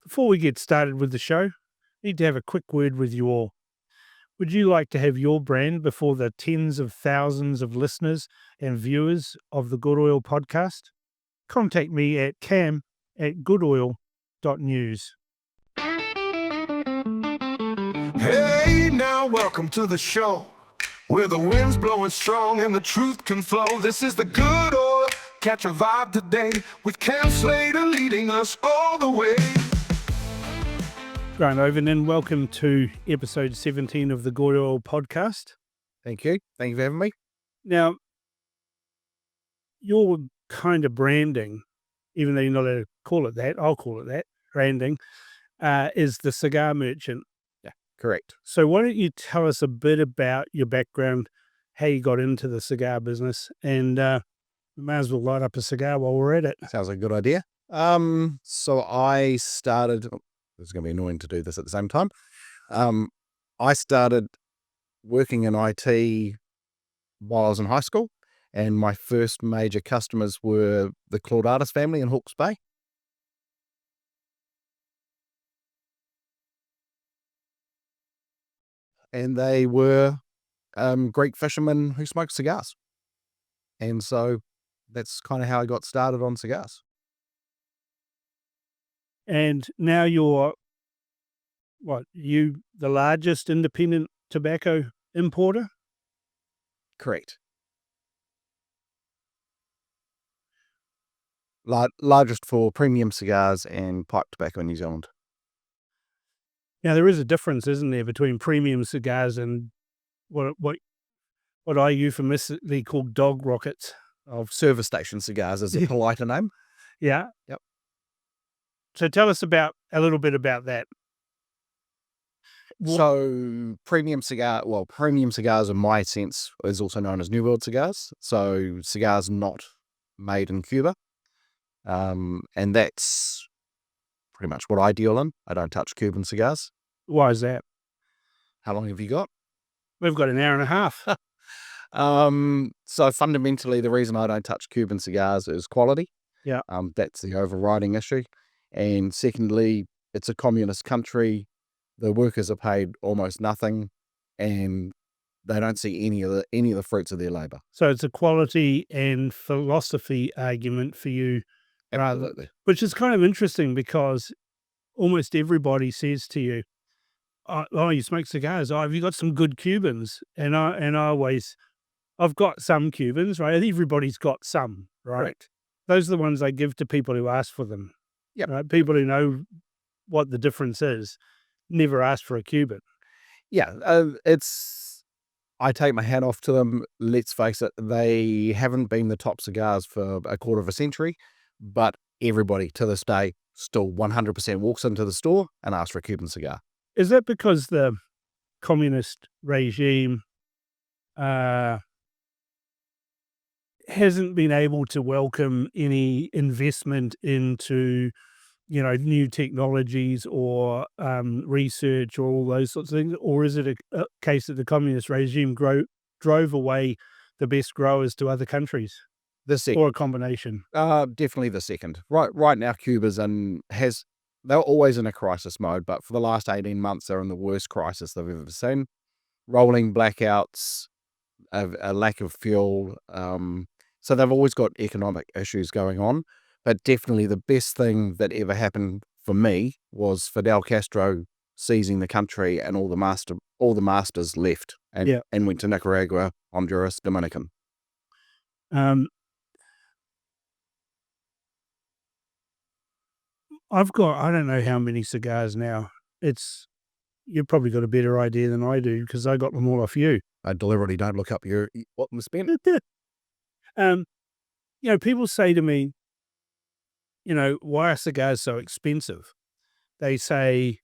Before we get started with the show, I need to have a quick word with you all. Would you like to have your brand before the tens of thousands of listeners and viewers of the Good Oil podcast? Contact me at cam@goodoil.news. Hey, now welcome to the show, where the wind's blowing strong and the truth can flow. This is the Good Oil. Catch a vibe today with Cam Slater leading us all the way. Grant Ovenden, welcome to episode 17 of the Good Oil podcast. Thank you. Thank you for having me. Now, your kind of branding, even though you're not allowed to call it that, I'll call it that, branding, is the cigar merchant. Yeah, correct. So why don't you tell us a bit about your background, how you got into the cigar business, and we may as well light up a cigar while we're at it. Sounds like a good idea. So I started, it's going to be annoying to do this at the same time. I started working in IT while I was in high school, and my first major customers were the Claudatus family in Hawke's Bay. And they were Greek fishermen who smoked cigars. And so that's kind of how I got started on cigars. And now you're, the largest independent tobacco importer? Correct. Largest for premium cigars and pipe tobacco in New Zealand. Now, there is a difference, isn't there, between premium cigars and what I euphemistically call dog rockets. Of service station cigars is a politer name. Yeah. Yep. So tell us a little bit about that. So premium cigars in my sense is also known as New World cigars. So cigars not made in Cuba. And that's pretty much what I deal in. I don't touch Cuban cigars. Why is that? How long have you got? We've got an hour and a half. So fundamentally, the reason I don't touch Cuban cigars is quality. Yeah. That's the overriding issue. And secondly, it's a communist country. The workers are paid almost nothing, and they don't see any of the fruits of their labor. So it's a quality and philosophy argument for you. Absolutely. Which is kind of interesting because almost everybody says to you, oh, you smoke cigars. Oh, have you got some good Cubans? And I've got some Cubans, right? Everybody's got some, right? Correct. Those are the ones I give to people who ask for them. Yep. Right? People who know what the difference is never ask for a Cuban. Yeah. I take my hat off to them. Let's face it, they haven't been the top cigars for a quarter of a century, but everybody to this day still 100% walks into the store and asks for a Cuban cigar. Is that because the communist regime hasn't been able to welcome any investment into, new technologies or research or all those sorts of things? Or is it a case that the communist regime drove away the best growers to other countries? The second. Or a combination? Definitely the second. Right now, Cuba's they're always in a crisis mode, but for the last 18 months, they're in the worst crisis they've ever seen. Rolling blackouts, a lack of fuel. So they've always got economic issues going on. But definitely the best thing that ever happened for me was Fidel Castro seizing the country, and all the masters left and went to Nicaragua, Honduras, Dominican. I've got, I don't know how many cigars now. You've probably got a better idea than I do because I got them all off you. I deliberately don't look up what was spent. People say to me, why are cigars so expensive? They say,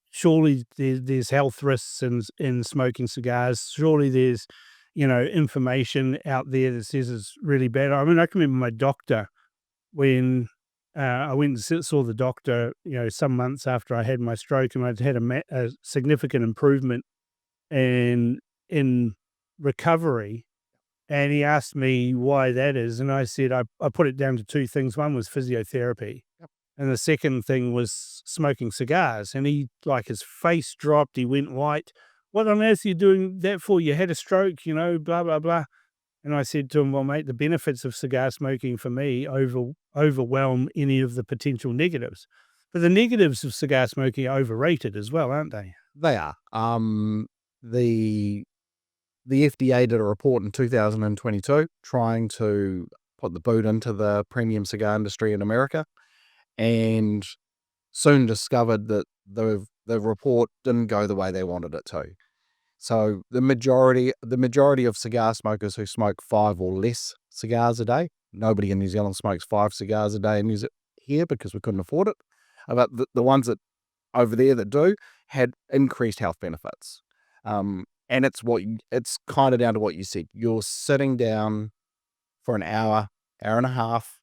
surely there's health risks in smoking cigars. Surely there's, information out there that says it's really bad. I mean, I can remember my doctor when I went and saw the doctor, some months after I had my stroke, and I'd had a significant improvement in recovery. And he asked me why that is, and I said I put it down to two things. One was physiotherapy, and the second thing was smoking cigars. And he, like, his face dropped. He went white. What on earth are you doing that for? You had a stroke, blah blah blah. And I said to him, well, mate, the benefits of cigar smoking for me overwhelm any of the potential negatives. But the negatives of cigar smoking are overrated as well, aren't they? They are. The FDA did a report in 2022 trying to put the boot into the premium cigar industry in America, and soon discovered that the report didn't go the way they wanted it to. So the majority of cigar smokers who smoke 5 or less cigars a day, nobody in New Zealand smokes 5 cigars a day here because we couldn't afford it. But the ones that over there that do had increased health benefits. And it's kind of down to what you said. You're sitting down for an hour and a half,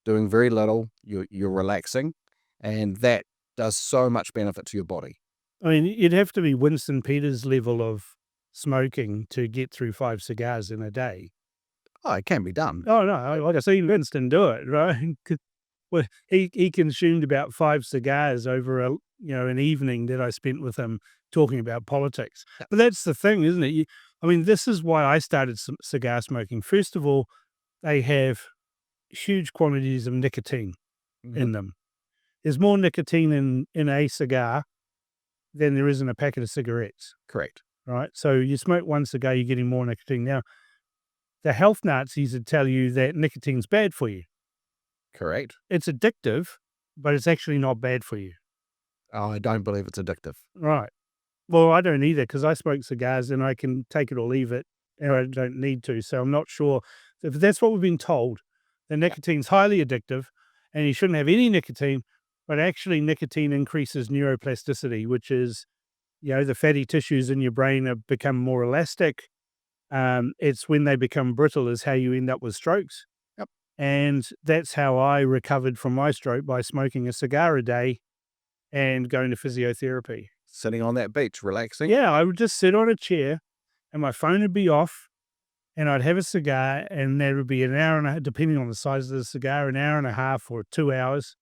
doing very little. You're relaxing, and that does so much benefit to your body. I mean, you'd have to be Winston Peters level of smoking to get through 5 cigars in a day. Oh, it can be done. Oh, no, like I seen Winston do it, right? Well, he consumed about 5 cigars over an evening that I spent with him talking about politics. But that's the thing, isn't it? This is why I started cigar smoking. First of all, they have huge quantities of nicotine in them. There's more nicotine in a cigar than there is in a packet of cigarettes. Correct. Right? So you smoke one cigar, you're getting more nicotine. Now, the health Nazis would tell you that nicotine's bad for you. Correct. It's addictive, but it's actually not bad for you. Oh, I don't believe it's addictive. Right. Well, I don't either, because I smoke cigars and I can take it or leave it, and I don't need to. So I'm not sure if that's what we've been told. The nicotine's highly addictive, and you shouldn't have any nicotine. But actually, nicotine increases neuroplasticity, which is, the fatty tissues in your brain have become more elastic. It's when they become brittle is how you end up with strokes. Yep. And that's how I recovered from my stroke, by smoking a cigar a day and going to physiotherapy. Sitting on that beach, relaxing. Yeah, I would just sit on a chair and my phone would be off and I'd have a cigar, and there would be an hour and a half, depending on the size of the cigar, an hour and a half or 2 hours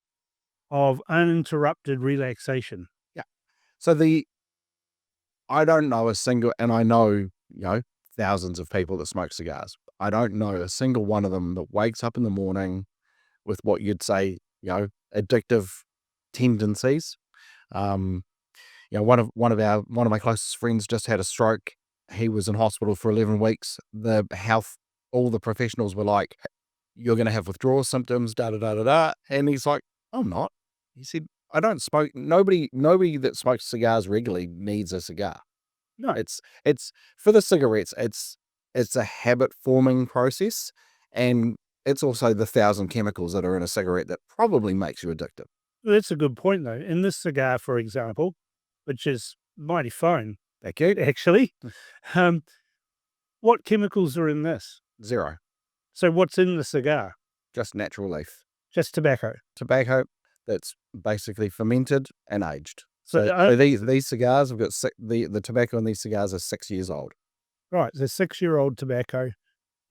of uninterrupted relaxation. Yeah. So I don't know a single, and I know, thousands of people that smoke cigars. I don't know a single one of them that wakes up in the morning with what you'd say, addictive tendencies. One of my closest friends just had a stroke. He was in hospital for 11 weeks. All the professionals were like, you're going to have withdrawal symptoms, da da da da da. And he's like, I'm not. He said, I don't smoke. Nobody that smokes cigars regularly needs a cigar. No. It's for the cigarettes. It's a habit forming process, and it's also the 1,000 chemicals that are in a cigarette that probably makes you addicted. Well, that's a good point, though. In this cigar, for example, which is mighty fine, Thank you. actually, what chemicals are in this? 0. So what's in the cigar? Just natural leaf. Just tobacco. Tobacco that's basically fermented and aged. So, So these cigars have got the tobacco in these cigars are 6 years old. Right, so 6-year-old tobacco,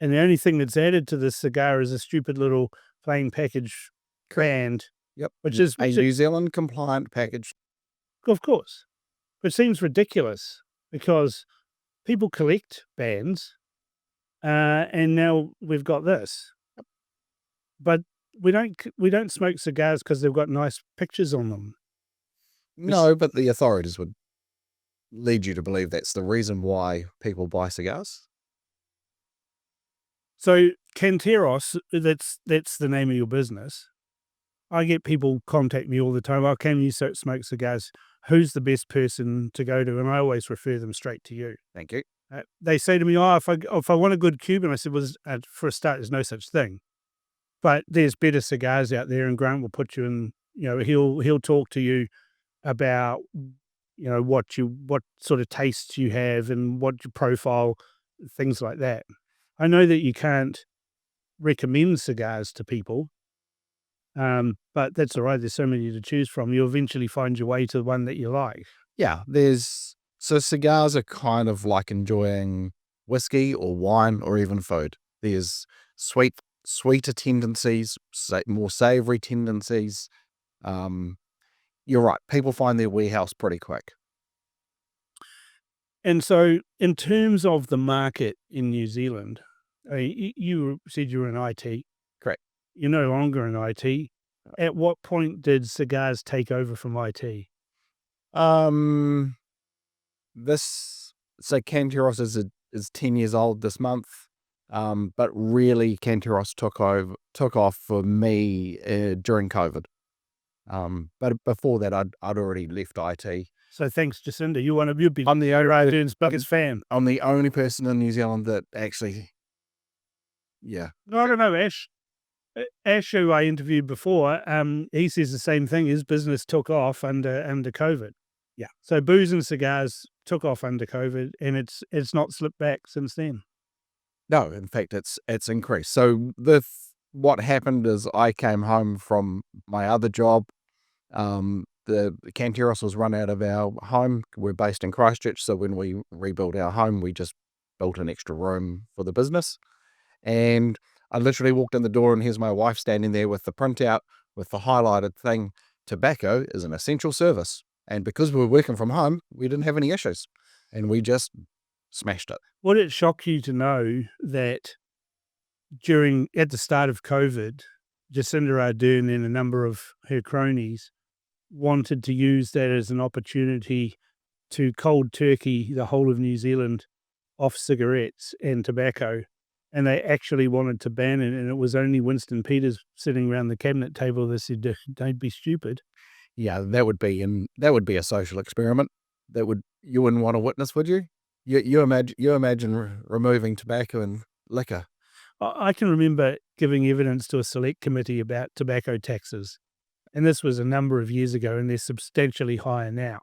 and the only thing that's added to this cigar is a stupid little plain package brand. Yep. Which is a New Zealand compliant package. Of course. But it seems ridiculous because people collect bands, and now we've got this. But we don't smoke cigars because they've got nice pictures on them. No, but the authorities would lead you to believe that's the reason why people buy cigars. So Canteros, that's the name of your business. I get people contact me all the time. Oh, can you smoke cigars? Who's the best person to go to? And I always refer them straight to you. Thank you. They say to me, if I want a good Cuban, I said, well, for a start, there's no such thing. But there's better cigars out there, and Grant will put you in, he'll talk to you about, what sort of tastes you have and what your profile, things like that. I know that you can't recommend cigars to people, but that's all right. There's so many to choose from. You'll eventually find your way to the one that you like. Yeah, so cigars are kind of like enjoying whiskey or wine or even food. There's sweeter tendencies, more savory tendencies. You're right. People find their warehouse pretty quick. And so in terms of the market in New Zealand, you said you were in IT. Correct. You're no longer in IT. At what point did cigars take over from IT? So Canteros is 10 years old this month. But really Canteros took off for me during COVID. But before that I'd already left IT. So thanks, Jacinda. You'd be I'm the only Radion's biggest fan. I'm the only person in New Zealand that actually, yeah. No, I don't know, Ash. Ash, who I interviewed before, he says the same thing. His business took off under COVID. Yeah. So booze and cigars took off under COVID, and it's not slipped back since then. No, in fact, it's increased. So what happened is I came home from my other job. The Canteros was run out of our home. We're based in Christchurch, so when we rebuilt our home, we just built an extra room for the business. And I literally walked in the door, and here's my wife standing there with the printout with the highlighted thing. Tobacco is an essential service. And because we were working from home, we didn't have any issues. And we just smashed it. Would it shock you to know that at the start of COVID, Jacinda Ardern and a number of her cronies wanted to use that as an opportunity to cold turkey the whole of New Zealand off cigarettes and tobacco, and they actually wanted to ban it, and it was only Winston Peters sitting around the cabinet table that said, "Don't be stupid." Yeah, that would be a social experiment. You wouldn't want to witness, would you? You imagine removing tobacco and liquor. I can remember giving evidence to a select committee about tobacco taxes, and this was a number of years ago, and they're substantially higher now.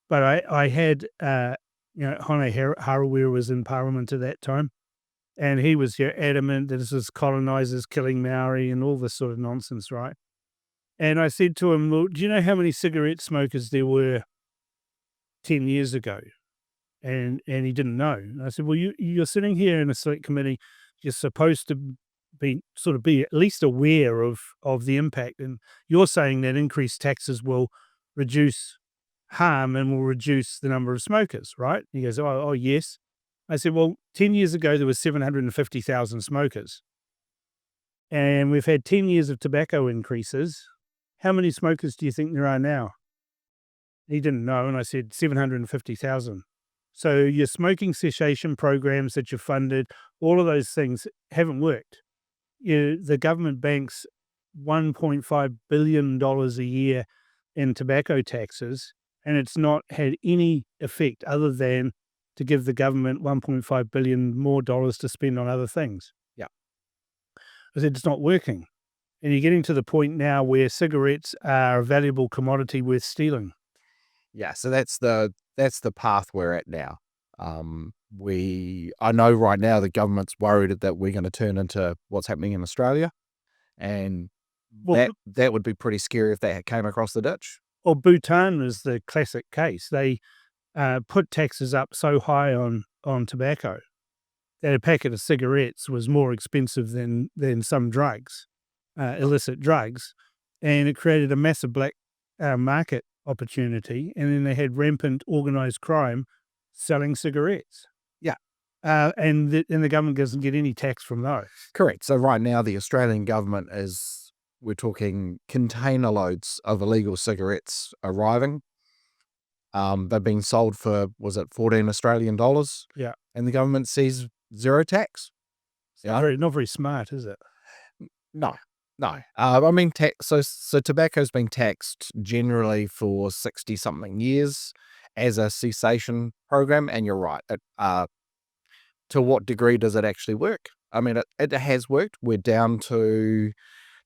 But I had, Hone Harawira was in Parliament at that time, and he was adamant that this was colonisers killing Maori and all this sort of nonsense, right? And I said to him, "Well, do you know how many cigarette smokers there were 10 years ago?" And he didn't know. And I said, "Well, you're sitting here in a select committee. You're supposed to be at least aware of the impact. And you're saying that increased taxes will reduce harm and will reduce the number of smokers, right?" He goes, oh yes. I said, "Well, 10 years ago, there was 750,000 smokers. And we've had 10 years of tobacco increases. How many smokers do you think there are now?" He didn't know. And I said, 750,000. So your smoking cessation programs that you funded, all of those things haven't worked. The government banks $1.5 billion a year in tobacco taxes, and it's not had any effect other than to give the government $1.5 billion more dollars to spend on other things. Yeah. I said, it's not working. And you're getting to the point now where cigarettes are a valuable commodity worth stealing. Yeah, so that's the path we're at now. I know right now the government's worried that we're going to turn into what's happening in Australia, and that would be pretty scary if that came across the ditch. Well, Bhutan is the classic case. They put taxes up so high on tobacco that a packet of cigarettes was more expensive than some drugs, illicit drugs, and it created a massive black market opportunity. And then they had rampant organized crime selling cigarettes. Yeah. And the government doesn't get any tax from those. Correct. So right now the Australian government we're talking container loads of illegal cigarettes arriving. They're being sold for, was it 14 Australian dollars? Yeah. And the government sees zero tax. Yeah. Not very smart, is it? No. I mean, so tobacco's been taxed generally for 60 something years as a cessation program. And you're right. To what degree does it actually work? I mean, it has worked. We're down to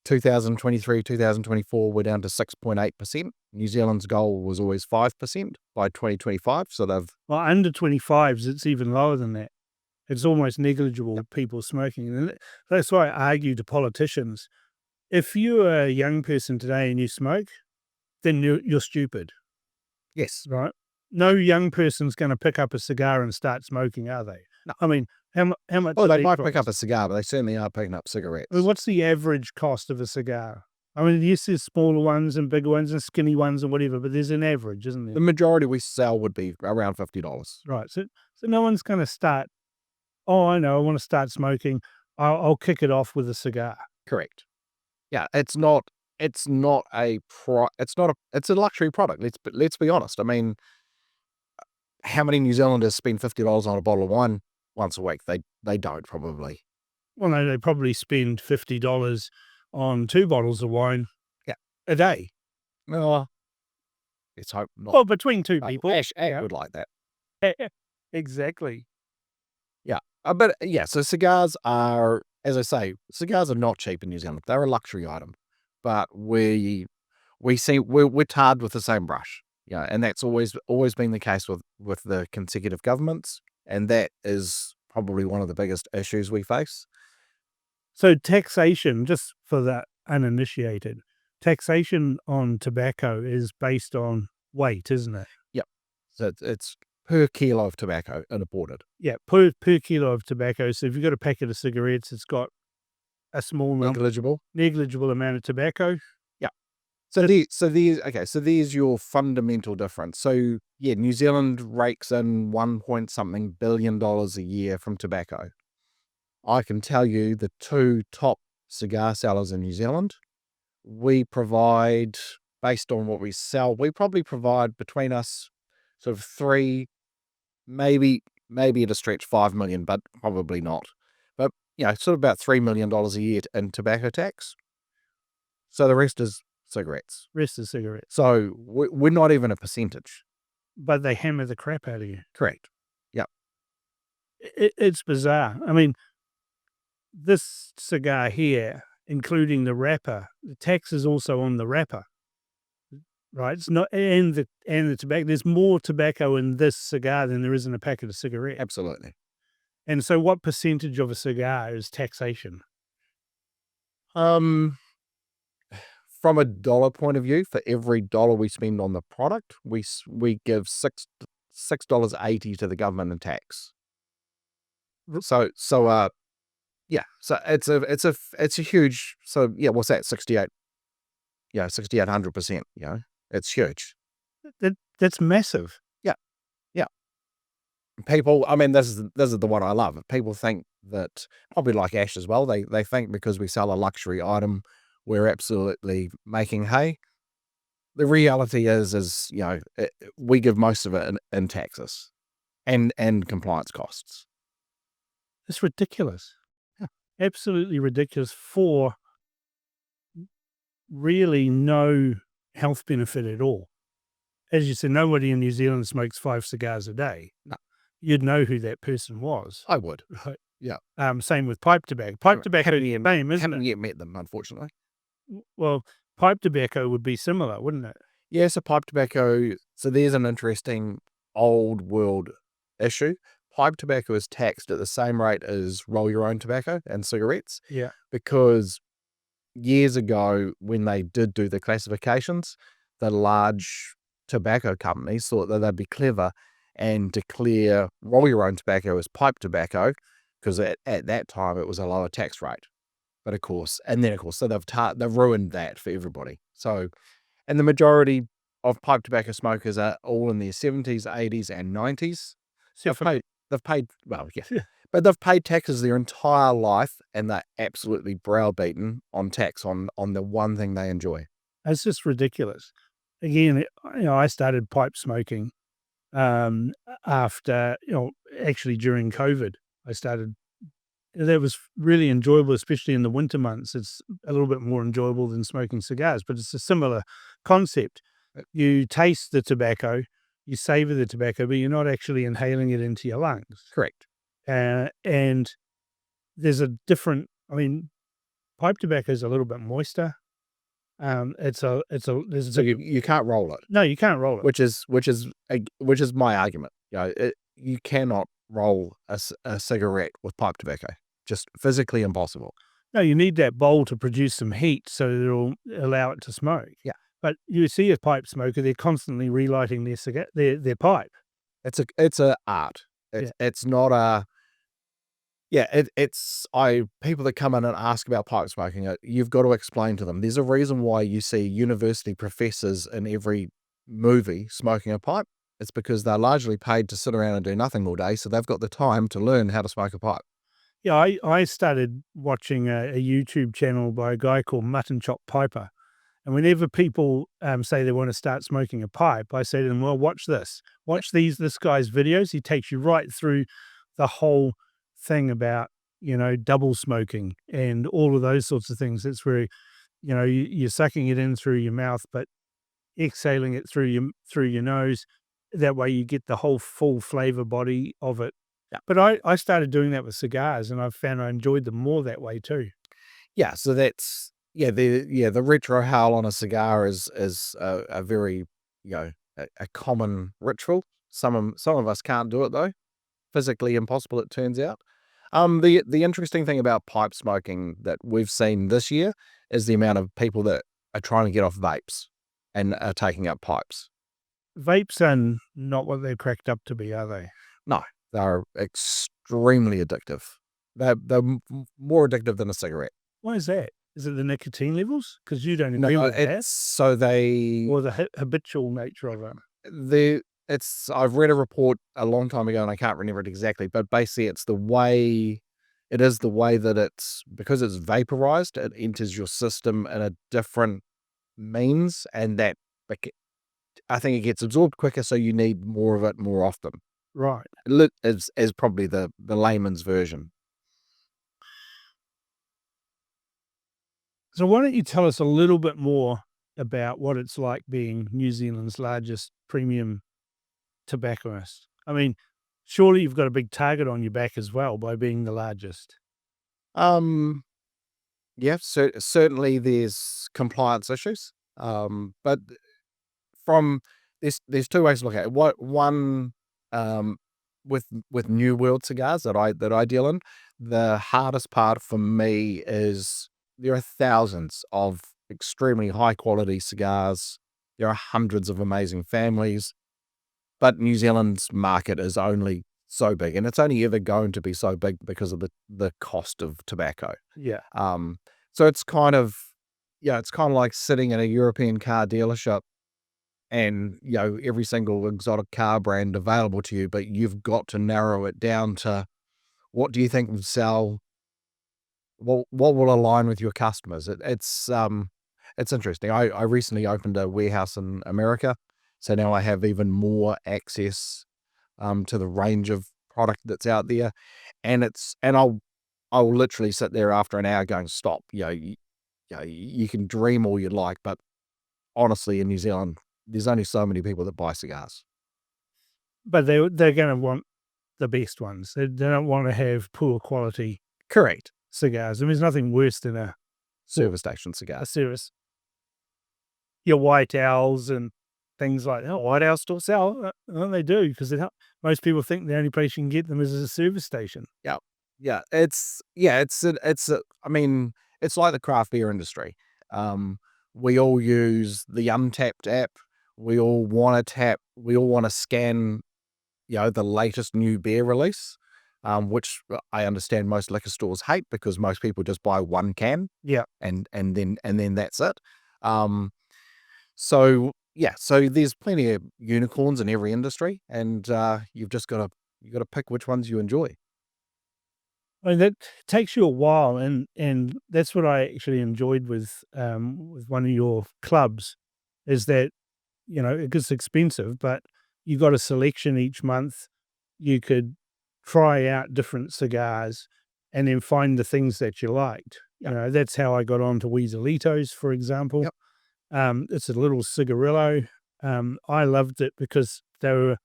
2023, 2024, we're down to 6.8%. New Zealand's goal was always 5% by 2025. So well, under 25s, it's even lower than that. It's almost negligible, people smoking. And that's why I argue to politicians, if you're a young person today and you smoke, then you're stupid. Yes. Right? No young person's going to pick up a cigar and start smoking, are they? I mean, how much Oh, are they these might pick up ones? a cigar, but they certainly are picking up I cigarettes. mean, what's the average cost of a cigar? I mean, yes, there's smaller ones and bigger ones and skinny ones and whatever, but there's an average, isn't The there? majority we sell would be around $50. Right. So no one's going to start. Oh, I know. I want to start smoking. I'll kick it off with a cigar. Correct. Yeah, it's not it's a luxury product. Let's be honest. I mean, how many New Zealanders spend $50 on a bottle of wine once a week? They don't probably. Well, no, they probably spend $50 on 2 bottles of wine Yeah. a day. No, let's hope not. Well, between 2 Oh, people. Ash Yeah. would like that. Exactly. Yeah. But yeah, so cigars are, as I say, cigars are not cheap in New Zealand. They're a luxury item, but we're tarred with the same brush. Yeah, and that's always been the case with the consecutive governments, and that is probably one of the biggest issues we face. So taxation, just for the uninitiated, taxation on tobacco is based on weight, isn't it? Yep. So it's per kilo of tobacco imported. Yeah, per kilo of tobacco. So if you've got a packet of cigarettes, it's got a small negligible amount of tobacco. Yeah. So there's your fundamental difference. So yeah, New Zealand rakes in 1 point something billion dollars a year from tobacco. I can tell you the 2 top cigar sellers in New Zealand, we provide, based on what we sell, we probably provide between us sort of 3, maybe at a stretch 5 million, but probably not. But, sort of about $3 million a year in tobacco tax. So the rest is cigarettes. Rest of cigarettes. So we're not even a percentage. But they hammer the crap out of you. Correct. Yep. It's bizarre. I mean, this cigar here, including the wrapper, the tax is also on the wrapper. Right? It's not, and the tobacco. There's more tobacco in this cigar than there is in a packet of cigarettes. Absolutely. And so what percentage of a cigar is taxation? From a dollar point of view, for every dollar we spend on the product, we give $6.80 to the government in tax. So yeah, so it's a huge. So yeah, what's that? 68. Yeah, 6,800%. It's huge. That's massive. Yeah. People, I mean, this is the one I love. People think that, probably like Ash as well, they think because we sell a luxury item, we're absolutely making hay. The reality is we give most of it in taxes and compliance costs. It's ridiculous. Yeah. Absolutely ridiculous for really no health benefit at all. As you said, nobody in New Zealand smokes 5 cigars a day. No. You'd know who that person was. I would. Right. Yeah. Same with pipe tobacco. Pipe tobacco is the same, isn't Haven't it? yet met them, unfortunately. Well, pipe tobacco would be similar, wouldn't it? Yeah, so pipe tobacco, so there's an interesting old world issue. Pipe tobacco is taxed at the same rate as roll your own tobacco and cigarettes. Yeah. Because years ago, when they did do the classifications, the large tobacco companies thought that they'd be clever and declare roll your own tobacco as pipe tobacco, because at that time it was a lower tax rate. But of course, so they've ruined that for everybody. So, and the majority of pipe tobacco smokers are all in their 70s, 80s, and 90s. They've paid well, yeah, but they've paid taxes their entire life, and they're absolutely browbeaten on tax on the one thing they enjoy. It's just ridiculous. Again, I started pipe smoking after, actually during COVID. That was really enjoyable, especially in the winter months. It's a little bit more enjoyable than smoking cigars, but it's a similar concept. You taste the tobacco, you savor the tobacco, but you're not actually inhaling it into your lungs. Correct. And there's a different, pipe tobacco is a little bit moister. So you can't roll it. No, you can't roll it. Which is my argument. You cannot roll a cigarette with pipe tobacco. Just physically impossible. No, you need that bowl to produce some heat so that it'll allow it to smoke. Yeah. But you see a pipe smoker, they're constantly relighting their pipe. It's a art. It's not a Yeah, it's people that come in and ask about pipe smoking, you've got to explain to them. There's a reason why you see university professors in every movie smoking a pipe. It's because they're largely paid to sit around and do nothing all day, so they've got the time to learn how to smoke a pipe. Yeah, I started watching a YouTube channel by a guy called Mutton Chop Piper. And whenever people say they want to start smoking a pipe, I say to them, well, watch this. Watch this guy's videos. He takes you right through the whole thing about, double smoking and all of those sorts of things. It's where, you're sucking it in through your mouth, but exhaling it through your nose. That way you get the whole full flavor body of it. Yeah. But I started doing that with cigars, and I found I enjoyed them more that way too. Yeah, so that's the retro howl on a cigar is a very, a common ritual. Some of us can't do it though. Physically impossible, it turns out. The interesting thing about pipe smoking that we've seen this year is the amount of people that are trying to get off vapes and are taking up pipes. Vapes are not what they're cracked up to be, are they? No, they're extremely addictive. They're more addictive than a cigarette. Why is that? Is it the nicotine levels? Because you don't No, agree with that, it's so they or the habitual nature of it? the it's I've read a report a long time ago and I can't remember it exactly, but basically it is the way that it's because it's vaporized, it enters your system in a different means, and that I think it gets absorbed quicker, so you need more of it more often. Right. Is probably the layman's version. So why don't you tell us a little bit more about what it's like being New Zealand's largest premium tobacconist? I mean, surely you've got a big target on your back as well by being the largest. Um, yeah, certainly there's compliance issues. But from there's two ways to look at it. What one um with New World cigars that I deal in, the hardest part for me is there are thousands of extremely high quality cigars. There are hundreds of amazing families, but New Zealand's market is only so big, and it's only ever going to be so big because of the cost of tobacco. Yeah. Um, so it's kind of it's kind of like sitting in a European car dealership and every single exotic car brand available to you, but you've got to narrow it down to what do you think will sell, what will align with your customers. It's interesting. I recently opened a warehouse in America, so now I have even more access to the range of product that's out there, and I'll literally sit there after an hour going, stop. You can dream all you'd like, but honestly, in New Zealand, there's only so many people that buy cigars. But they're going to want the best ones. They don't want to have poor quality Correct. cigars. I mean, there's nothing worse than a Service station a cigars. service. Your white owls and things like that. Oh, white owls still sell. Well, they do because most people think the only place you can get them is a service station. Yeah. Yeah. I mean, it's like the craft beer industry. We all use the Untapped app. We all want to tap. We all want to scan, the latest new beer release, which I understand most liquor stores hate because most people just buy one can. Yeah. And then that's it. So there's plenty of unicorns in every industry, and you've just got to pick which ones you enjoy. I mean, that takes you a while, and that's what I actually enjoyed with one of your clubs, is that it gets expensive, but you got a selection each month. You could try out different cigars, and then find the things that you liked. Yep. That's how I got on to Weaselitos, for example. Yep. It's a little cigarillo. I loved it because they were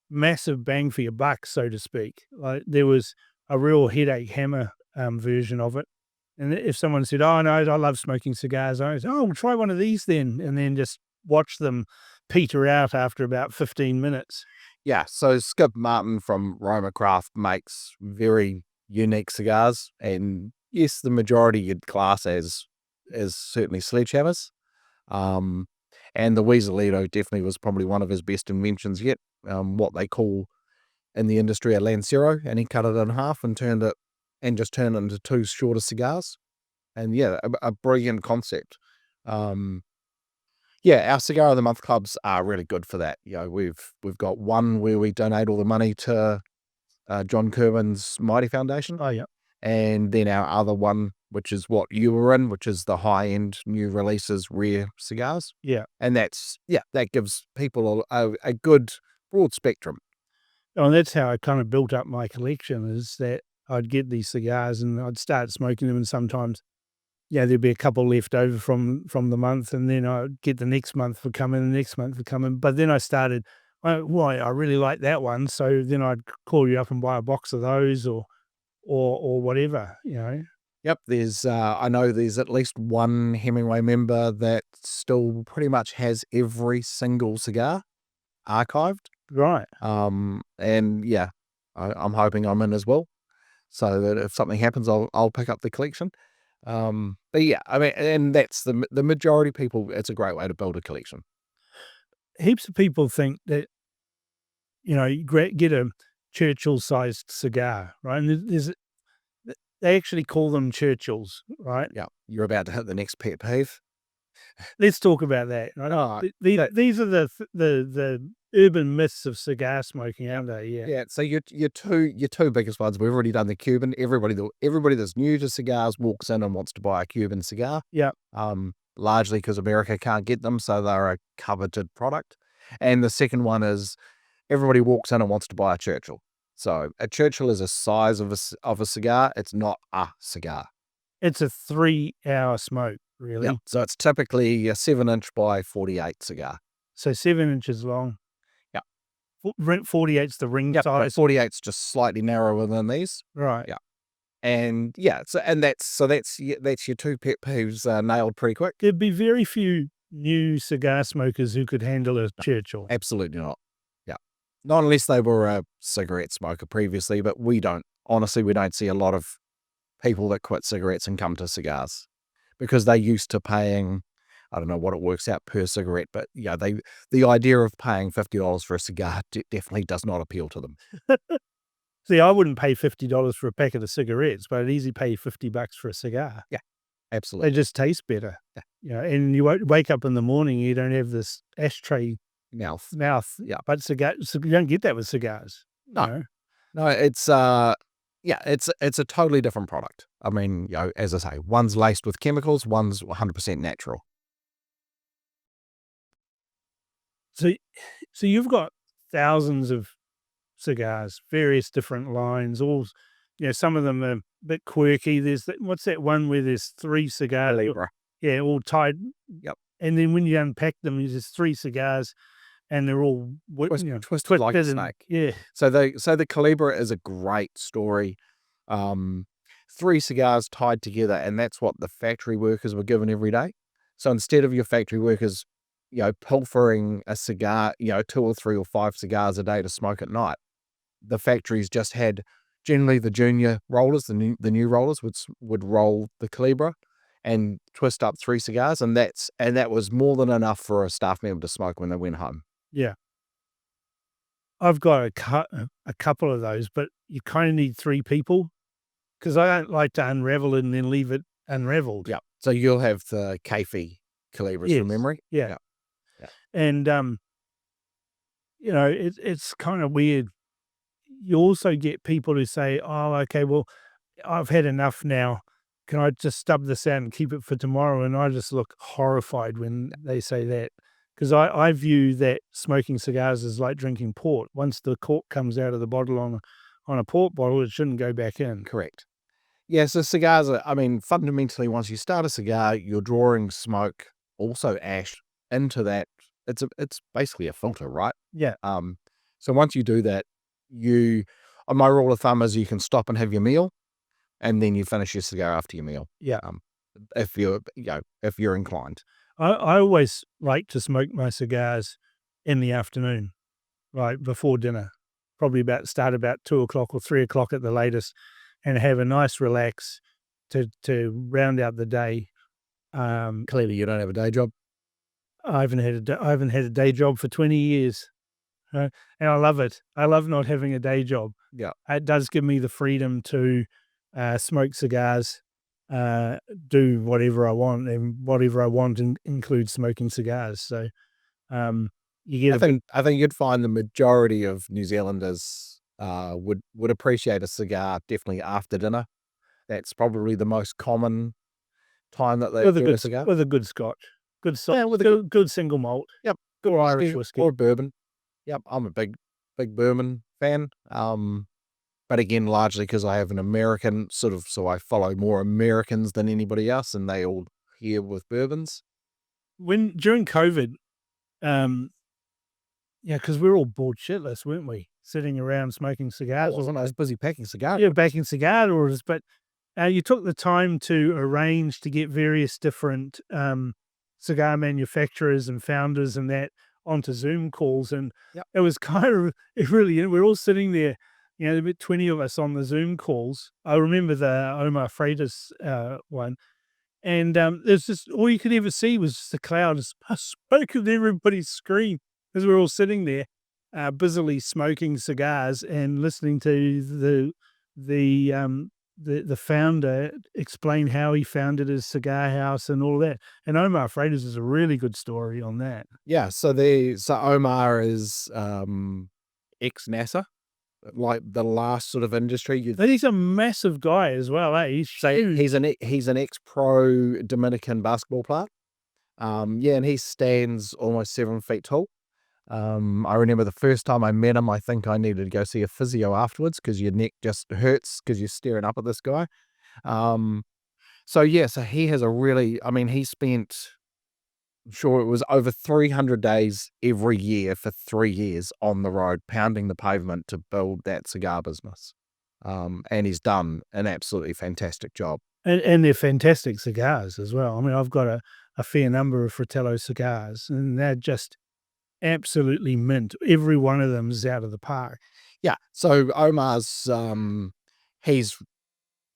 massive bang for your buck, so to speak. Like there was a real headache hammer version of it. And if someone said, "Oh no, I love smoking cigars," I was, "Oh, well, try one of these then," and then just watch them peter out after about 15 minutes. Yeah, so Skip Martin from Roma Craft makes very unique cigars, and yes, the majority you'd class as certainly sledgehammers. And the Weaselito definitely was probably one of his best inventions yet. What they call in the industry a Lancero, and he cut it in half and turned it and just turn it into 2 shorter cigars. And yeah, a brilliant concept. Yeah, our Cigar of the Month clubs are really good for that. We've got one where we donate all the money to John Cuban's Mighty Foundation. Oh, yeah. And then our other one, which is what you were in, which is the high-end new releases rare cigars. Yeah. And that gives people a good broad spectrum. Oh, and that's how I kind of built up my collection, is that I'd get these cigars and I'd start smoking them, and sometimes, there'd be a couple left over from the month, and then I'd get the next month for coming, the next month for coming. But then I started, I really like that one, so then I'd call you up and buy a box of those or whatever, Yep, I know there's at least one Hemingway member that still pretty much has every single cigar archived. Right. And yeah, I'm hoping I'm in as well, so that if something happens, I'll pick up the collection. But yeah, I mean, and that's the majority of people. It's a great way to build a collection. Heaps of people think that, you get a Churchill-sized cigar, right? And they actually call them Churchills, right? Yeah, you're about to hit the next pet peeve. Let's talk about that, right? Oh, These are the urban myths of cigar smoking, aren't they? Yeah. yeah. So your two biggest ones. We've already done the Cuban. Everybody that's new to cigars walks in and wants to buy a Cuban cigar. Yeah. Largely because America can't get them, so they're a coveted product. And the second one is everybody walks in and wants to buy a Churchill. So a Churchill is a size of a cigar. It's not a cigar. It's a 3-hour smoke, really. Yeah. So it's typically a 7-inch by 48 cigar. So 7 inches long. Yeah. 48's the ring size. 48's just slightly narrower than these. Right. Yeah. And yeah, that's your two pet peeves nailed pretty quick. There'd be very few new cigar smokers who could handle a Churchill. Absolutely not. Yeah. Not unless they were a cigarette smoker previously, but we don't see a lot of people that quit cigarettes and come to cigars because they're used to paying, I don't know what it works out per cigarette, but yeah, the idea of paying $50 for a cigar definitely does not appeal to them. See, I wouldn't pay $50 for a packet of cigarettes, but I'd easily pay $50 for a cigar. Yeah, absolutely. They just taste better. Yeah. And you won't wake up in the morning, you don't have this ashtray mouth. Yeah. But so you don't get that with cigars. No. No, it's it's a totally different product. I mean, as I say, one's laced with chemicals, one's 100% natural. So you've got thousands of cigars, various different lines, all, some of them are a bit quirky. There's what's that one where there's 3 cigars? Libra. Yeah, all tied. Yep. And then when you unpack them, there's 3 cigars and they're all twisted like a snake. Yeah. So the Calibra is a great story. 3 cigars tied together, and that's what the factory workers were given every day. So instead of your factory workers, pilfering a cigar, 2 or 3 or 5 cigars a day to smoke at night, the factories just had generally the junior rollers, the new rollers would roll the Calibra and twist up 3 cigars, and that was more than enough for a staff member to smoke when they went home. Yeah. I've got a couple of those, but you kind of need 3 people because I don't like to unravel it and then leave it unraveled. Yeah. So you'll have the Kefi Calibras from memory. Yeah. And, it's kind of weird. You also get people who say, oh, okay, well, I've had enough now. Can I just stub this out and keep it for tomorrow? And I just look horrified when they say that. Because I view that smoking cigars is like drinking port. Once the cork comes out of the bottle on a port bottle, it shouldn't go back in. Correct. Yeah, so cigars are, fundamentally, once you start a cigar, you're drawing smoke, also ash, into that. It's basically a filter, right? Yeah. So once you do that, my rule of thumb is you can stop and have your meal, and then you finish your cigar after your meal. Yeah. If you're inclined. I always like to smoke my cigars in the afternoon, right before dinner, probably start about 2 o'clock or 3 o'clock at the latest, and have a nice relax to round out the day. Clearly, you don't have a day job. I haven't had a day job for 20 years, and I love it. I love not having a day job. Yeah, it does give me the freedom to smoke cigars, do whatever I want, and whatever I want includes smoking cigars. So you get I think you'd find the majority of New Zealanders would appreciate a cigar definitely after dinner. That's probably the most common time that they get a cigar. with a good scotch, Yeah, with a good, good single malt, yep, good Irish whiskey. or bourbon. Yep, I'm a big bourbon fan. But again, largely because I have an American so I follow more Americans than anybody else, and they all here with bourbons. When during COVID, um, yeah, because we were all bored shitless, weren't we? Sitting around smoking cigars. I was busy packing cigars. Yeah, baking cigar orders, but you took the time to arrange to get various different cigar manufacturers and founders and that onto Zoom calls, and Yep. it was kind of it really. We're all sitting there, about 20 of us on the Zoom calls. I remember the Omar Freitas one, and there's just all you could ever see was just a cloud of smoke in everybody's screen as we're all sitting there, busily smoking cigars and listening to the the founder explain how he founded his cigar house and all that. And Omar Freitas is a really good story on that. Yeah, so Omar is ex NASA, like the last sort of industry you'd But he's a massive guy as well, eh? He's say. huge. He's an ex pro Dominican basketball player. Yeah, and he stands almost 7 feet tall. I remember the first time I met him, I think I needed to go see a physio afterwards because your neck just hurts because you're staring up at this guy. So yeah, so he has he spent, I'm sure it was over 300 days every year for 3 years on the road, pounding the pavement to build that cigar business. And he's done an absolutely fantastic job. And they're fantastic cigars as well. I mean, I've got a fair number of Fratello cigars, and they're just absolutely mint. Every one of them is out of the park. Yeah, so Omar's, he's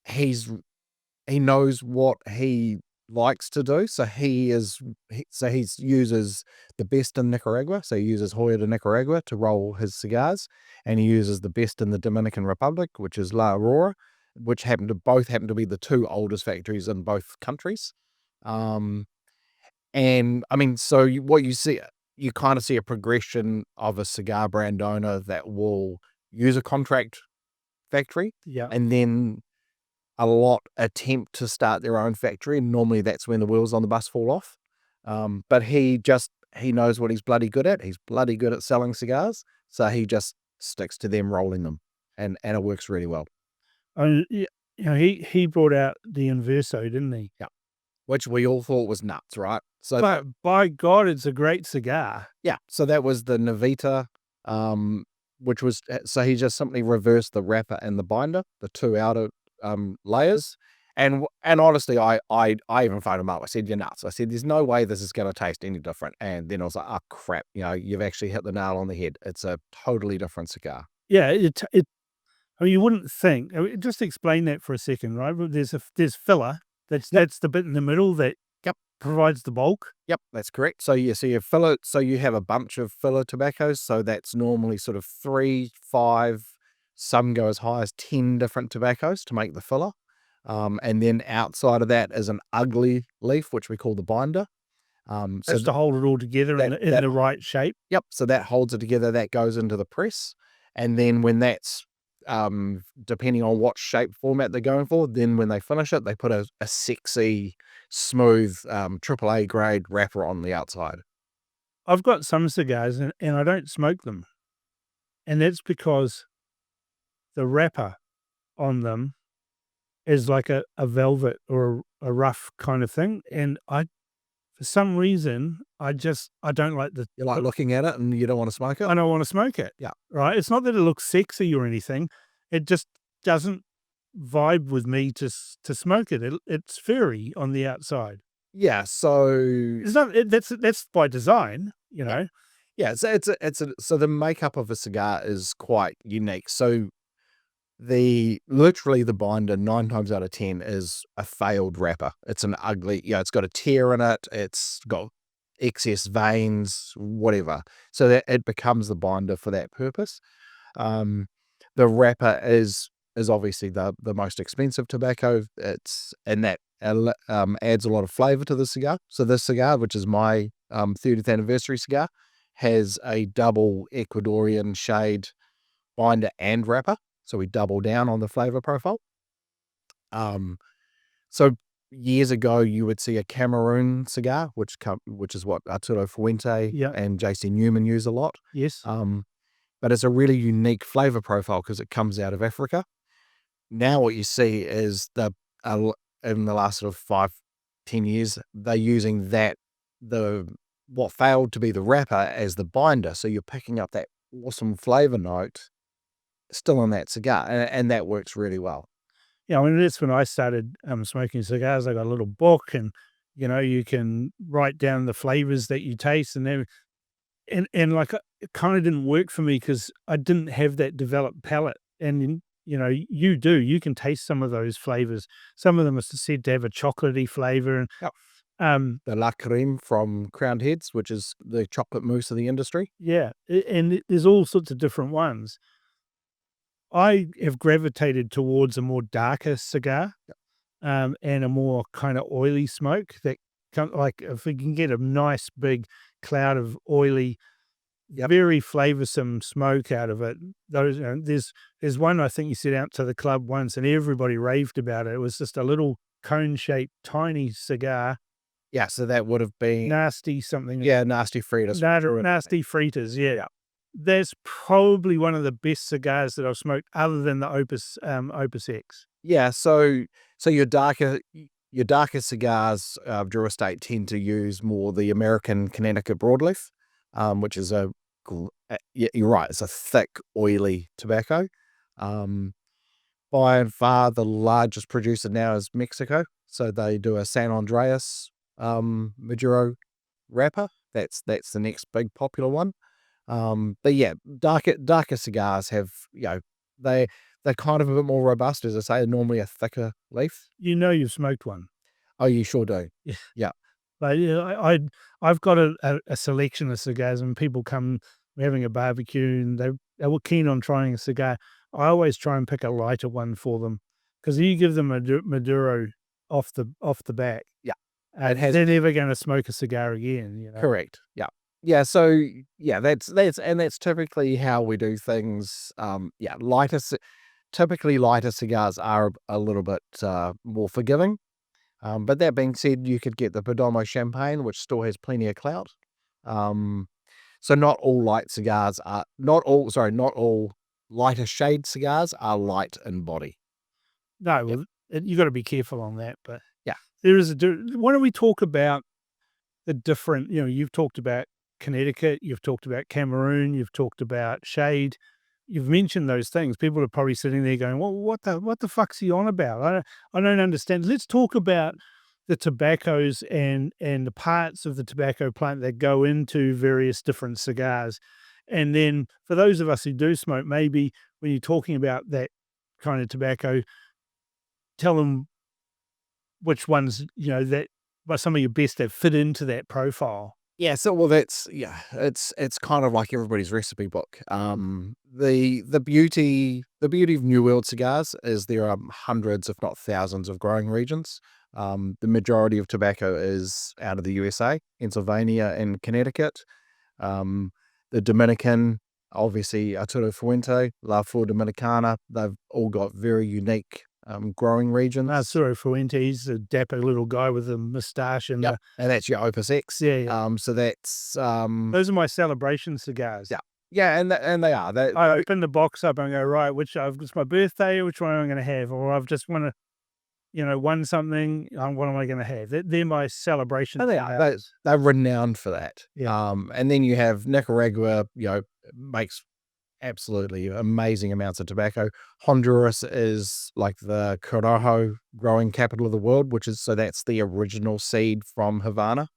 he knows what he likes to do. So he uses the best in Nicaragua. So he uses Hoya de Nicaragua to roll his cigars, and he uses the best in the Dominican Republic, which is La Aurora, which happen to be the 2 oldest factories in both countries. And I mean, so what you see, you kind of see a progression of a cigar brand owner that will use a contract factory, Yeah. and then a lot attempt to start their own factory, and normally that's when the wheels on the bus fall off. But he knows what he's bloody good at. He's bloody good at selling cigars, so he just sticks to them rolling them, and it works really well. He brought out the Inverso, didn't he? Yeah, which we all thought was nuts, right? So, but by God, it's a great cigar. Yeah, so that was the Navita, which was so he just simply reversed the wrapper and the binder, the 2 outer layers. And honestly, I even phoned him up. I said, "You're nuts." I said, "There's no way this is going to taste any different." And then I was like, "Oh crap! You've actually hit the nail on the head. It's a totally different cigar." Yeah, I mean, you wouldn't think. Just explain that for a second, right? There's filler. That's the bit in the middle that provides the bulk. Yep, that's correct. So you filler. So you have a bunch of filler tobaccos. So that's normally sort of 3, 5. Some go as high as 10 different tobaccos to make the filler. And then outside of that is an ugly leaf, which we call the binder. So to hold it all together in the right shape. Yep. So that holds it together. That goes into the press. And then when that's, depending on what shape format they're going for, then when they finish it, they put a sexy, smooth, AAA grade wrapper on the outside. I've got some cigars and I don't smoke them. And that's because the wrapper on them is like a velvet or a rough kind of thing. And for some reason, I don't like the... You like looking at it and you don't want to smoke it? I don't want to smoke it. Yeah. Right? It's not that it looks sexy or anything. It just doesn't vibe with me to smoke it. It's furry on the outside. Yeah, so it's not. That's by design, Yeah, so so the makeup of a cigar is quite unique. So literally the binder 9 times out of 10 is a failed wrapper. It's an ugly, it's got a tear in it. It's got excess veins, whatever. So that it becomes the binder for that purpose. The wrapper is is obviously the most expensive tobacco. That adds a lot of flavor to the cigar. So this cigar, which is my 30th anniversary cigar, has a double Ecuadorian shade binder and wrapper. So we double down on the flavor profile. So years ago, you would see a Cameroon cigar, which is what Arturo Fuente Yeah. and JC Newman use a lot. Yes. But it's a really unique flavor profile because it comes out of Africa. Now what you see is in the last sort of 5-10 years, they're using what failed to be the wrapper as the binder. So you're picking up that awesome flavor note still in that cigar, and that works really well. Yeah, I mean, that's when I started smoking cigars. I got a little book, and you can write down the flavors that you taste, and then and like it kind of didn't work for me because I didn't have that developed palate. And you do. You can taste some of those flavors. Some of them are said to have a chocolatey flavor, and Yep. The La Creme from Crowned Heads, which is the chocolate mousse of the industry. yeah, and there's all sorts of different ones. I have gravitated towards a more darker cigar, and a more kind of oily smoke that like if we can get a nice big cloud of oily, very flavorsome smoke out of it. There's one I think you set out to the club once and everybody raved about it. It was just a little cone shaped tiny cigar. Yeah, so that would have been Nasty something. Yeah, Nasty Fritas. Nasty Fritas, yeah. That's probably one of the best cigars that I've smoked other than the Opus X. Yeah, so your darker cigars, Drew Estate tend to use more the American Connecticut broadleaf, which is yeah, you're right, it's a thick, oily tobacco. By and far, the largest producer now is Mexico, so they do a San Andreas Maduro wrapper. That's the next big popular one. But yeah, darker cigars have, they're kind of a bit more robust, as I say, normally a thicker leaf. You've smoked one. Oh, you sure do. Yeah. Yeah. But I've got a selection of cigars, and people come, we're having a barbecue, and they were keen on trying a cigar. I always try and pick a lighter one for them because you give them a Maduro off the bat. Yeah. They're never going to smoke a cigar again. Correct. Yeah. Yeah. So yeah, that's typically how we do things. Yeah, typically lighter cigars are a little bit more forgiving. But that being said, you could get the Perdomo Champagne, which still has plenty of clout. So not all not all lighter shade cigars are light in body. No, well, you got to be careful on that. But yeah, there is why don't we talk about the different? You've talked about Connecticut, you've talked about Cameroon, you've talked about shade. You've mentioned those things. People are probably sitting there going, "Well, what the fuck's he on about? I don't understand." Let's talk about the tobaccos and the parts of the tobacco plant that go into various different cigars. And then for those of us who do smoke, maybe when you're talking about that kind of tobacco, tell them which ones, that are some of your best that fit into that profile. Yeah, so it's kind of like everybody's recipe book. The beauty of New World cigars is there are hundreds, if not thousands, of growing regions. The majority of tobacco is out of the USA, Pennsylvania, and Connecticut. The Dominican, obviously, Arturo Fuente, La Flor Dominicana, they've all got very unique growing regions. Arturo Fuente, he's a dapper little guy with a moustache and and that's your Opus X. Yeah. So that's those are my celebration cigars. Yeah, and they are. I open the box up and go, right, it's my birthday, which one am I going to have? Or I've just want to, won something. What am I going to have? They're my celebration. And they are. They're renowned for that. Yeah. And then you have Nicaragua, makes absolutely amazing amounts of tobacco. Honduras is like the Corojo growing capital of the world, that's the original seed from Havana.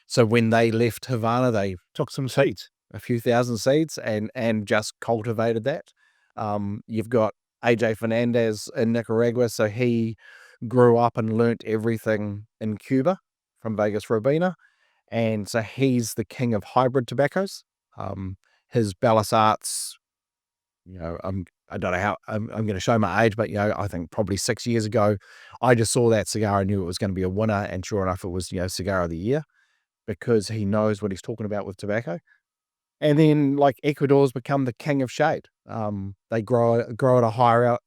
So when they left Havana, they took some seeds, a few thousand seeds, and just cultivated that. You've got AJ Fernandez in Nicaragua, so he grew up and learnt everything in Cuba from Vegas Robina, and so he's the king of hybrid tobaccos. His Bellas Arts, I don't know how I'm going to show my age, but I think probably 6 years ago, I just saw that cigar. I knew it was going to be a winner, and sure enough, it was cigar of the year because he knows what he's talking about with tobacco. And then like Ecuador's become the king of shade. They grow at a higher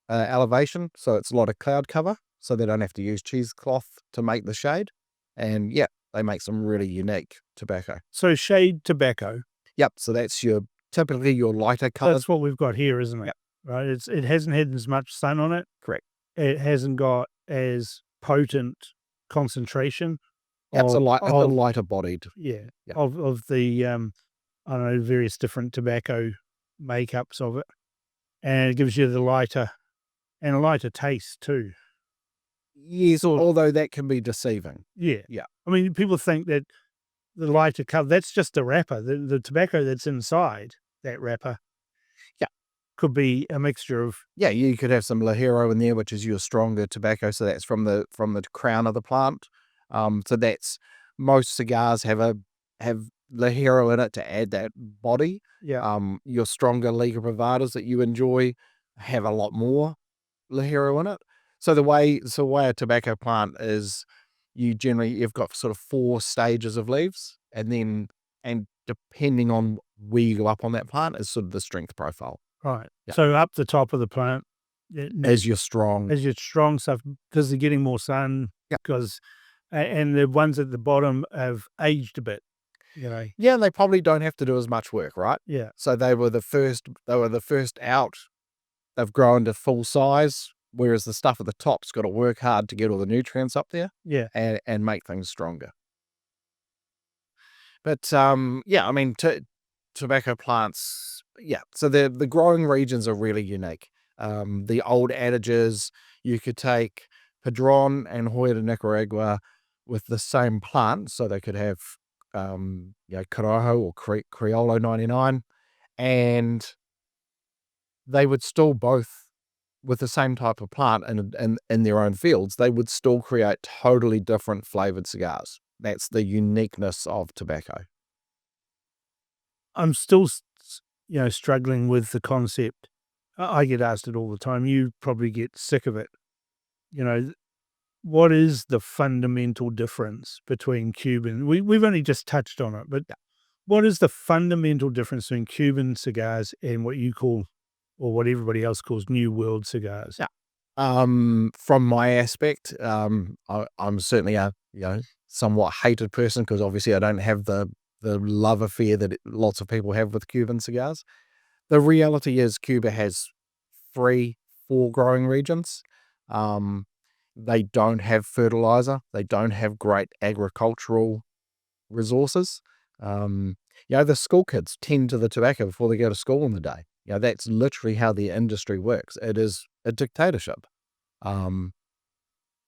elevation, so it's a lot of cloud cover, so they don't have to use cheesecloth to make the shade. And yeah, they make some really unique tobacco. So shade tobacco. Yep. So that's typically your lighter colors. That's what we've got here, isn't it? Yep. Right. It hasn't had as much sun on it. Correct. It hasn't got as potent concentration. Yep, it's a of lighter bodied. yeah, Yeah. of the I don't know, various different tobacco makeups of it, and it gives you the lighter and a lighter taste too. Yes, although that can be deceiving. Yeah, Yeah. I mean, people think that the lighter color, that's just the wrapper. The tobacco that's inside that wrapper, Yeah. could be a mixture of Yeah, you could have some Ligero in there, which is your stronger tobacco. So that's from the crown of the plant. So that's most cigars have Ligero in it to add that body. yeah. Your stronger Liga Privadas that you enjoy have a lot more Ligero in it. So the way a tobacco plant is, you've got sort of 4 stages of leaves, and depending on where you go up on that plant is sort of the strength profile. Right. Yeah. So up the top of the plant, As your strong, stuff, because they're getting more sun. Yeah. Because and the ones at the bottom have aged a bit. yeah, they probably don't have to do as much work, right? Yeah. So they were the first out. They've grown to full size, whereas the stuff at the top's got to work hard to get all the nutrients up there Yeah. and make things stronger. But yeah, I mean, tobacco plants, yeah. So the growing regions are really unique. The old adages, you could take Padron and Hoya de Nicaragua with the same plant, so they could have Corojo or Criollo 99, and they would still both, with the same type of plant and in their own fields, they would still create totally different flavored cigars. That's the uniqueness of tobacco. I'm still, struggling with the concept. I get asked it all the time. You probably get sick of it. What is the fundamental difference between Cuban? We've only just touched on it, but what is the fundamental difference between Cuban cigars and what you call, or what everybody else calls, New World cigars? Yeah. From my aspect, I'm certainly a somewhat hated person because obviously I don't have the love affair that lots of people have with Cuban cigars. The reality is Cuba has 4 growing regions. They don't have fertilizer. They don't have great agricultural resources. The school kids tend to the tobacco before they go to school in the day. That's literally how the industry works. It is a dictatorship. One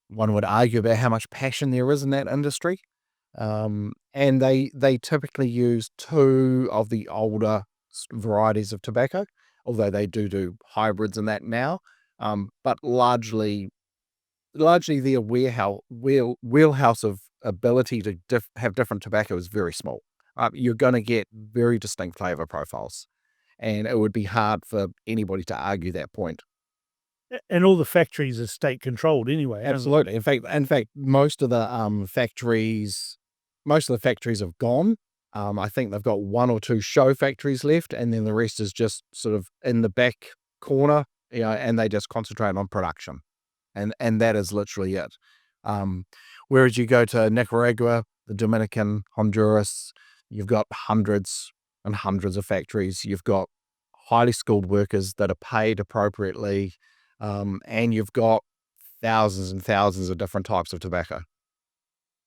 would argue about how much passion there is in that industry. And they typically use 2 of the older varieties of tobacco, although they do hybrids in that now. But largely their wheelhouse of ability to have different tobacco is very small. You're going to get very distinct flavor profiles, and it would be hard for anybody to argue that point. And all the factories are state controlled anyway. Absolutely. In fact, most of the factories have gone. I think they've got 1 or 2 show factories left, and then the rest is just sort of in the back corner, and they just concentrate on production. And that is literally it. Whereas you go to Nicaragua, the Dominican, Honduras, you've got hundreds and hundreds of factories. You've got highly skilled workers that are paid appropriately, and you've got thousands and thousands of different types of tobacco.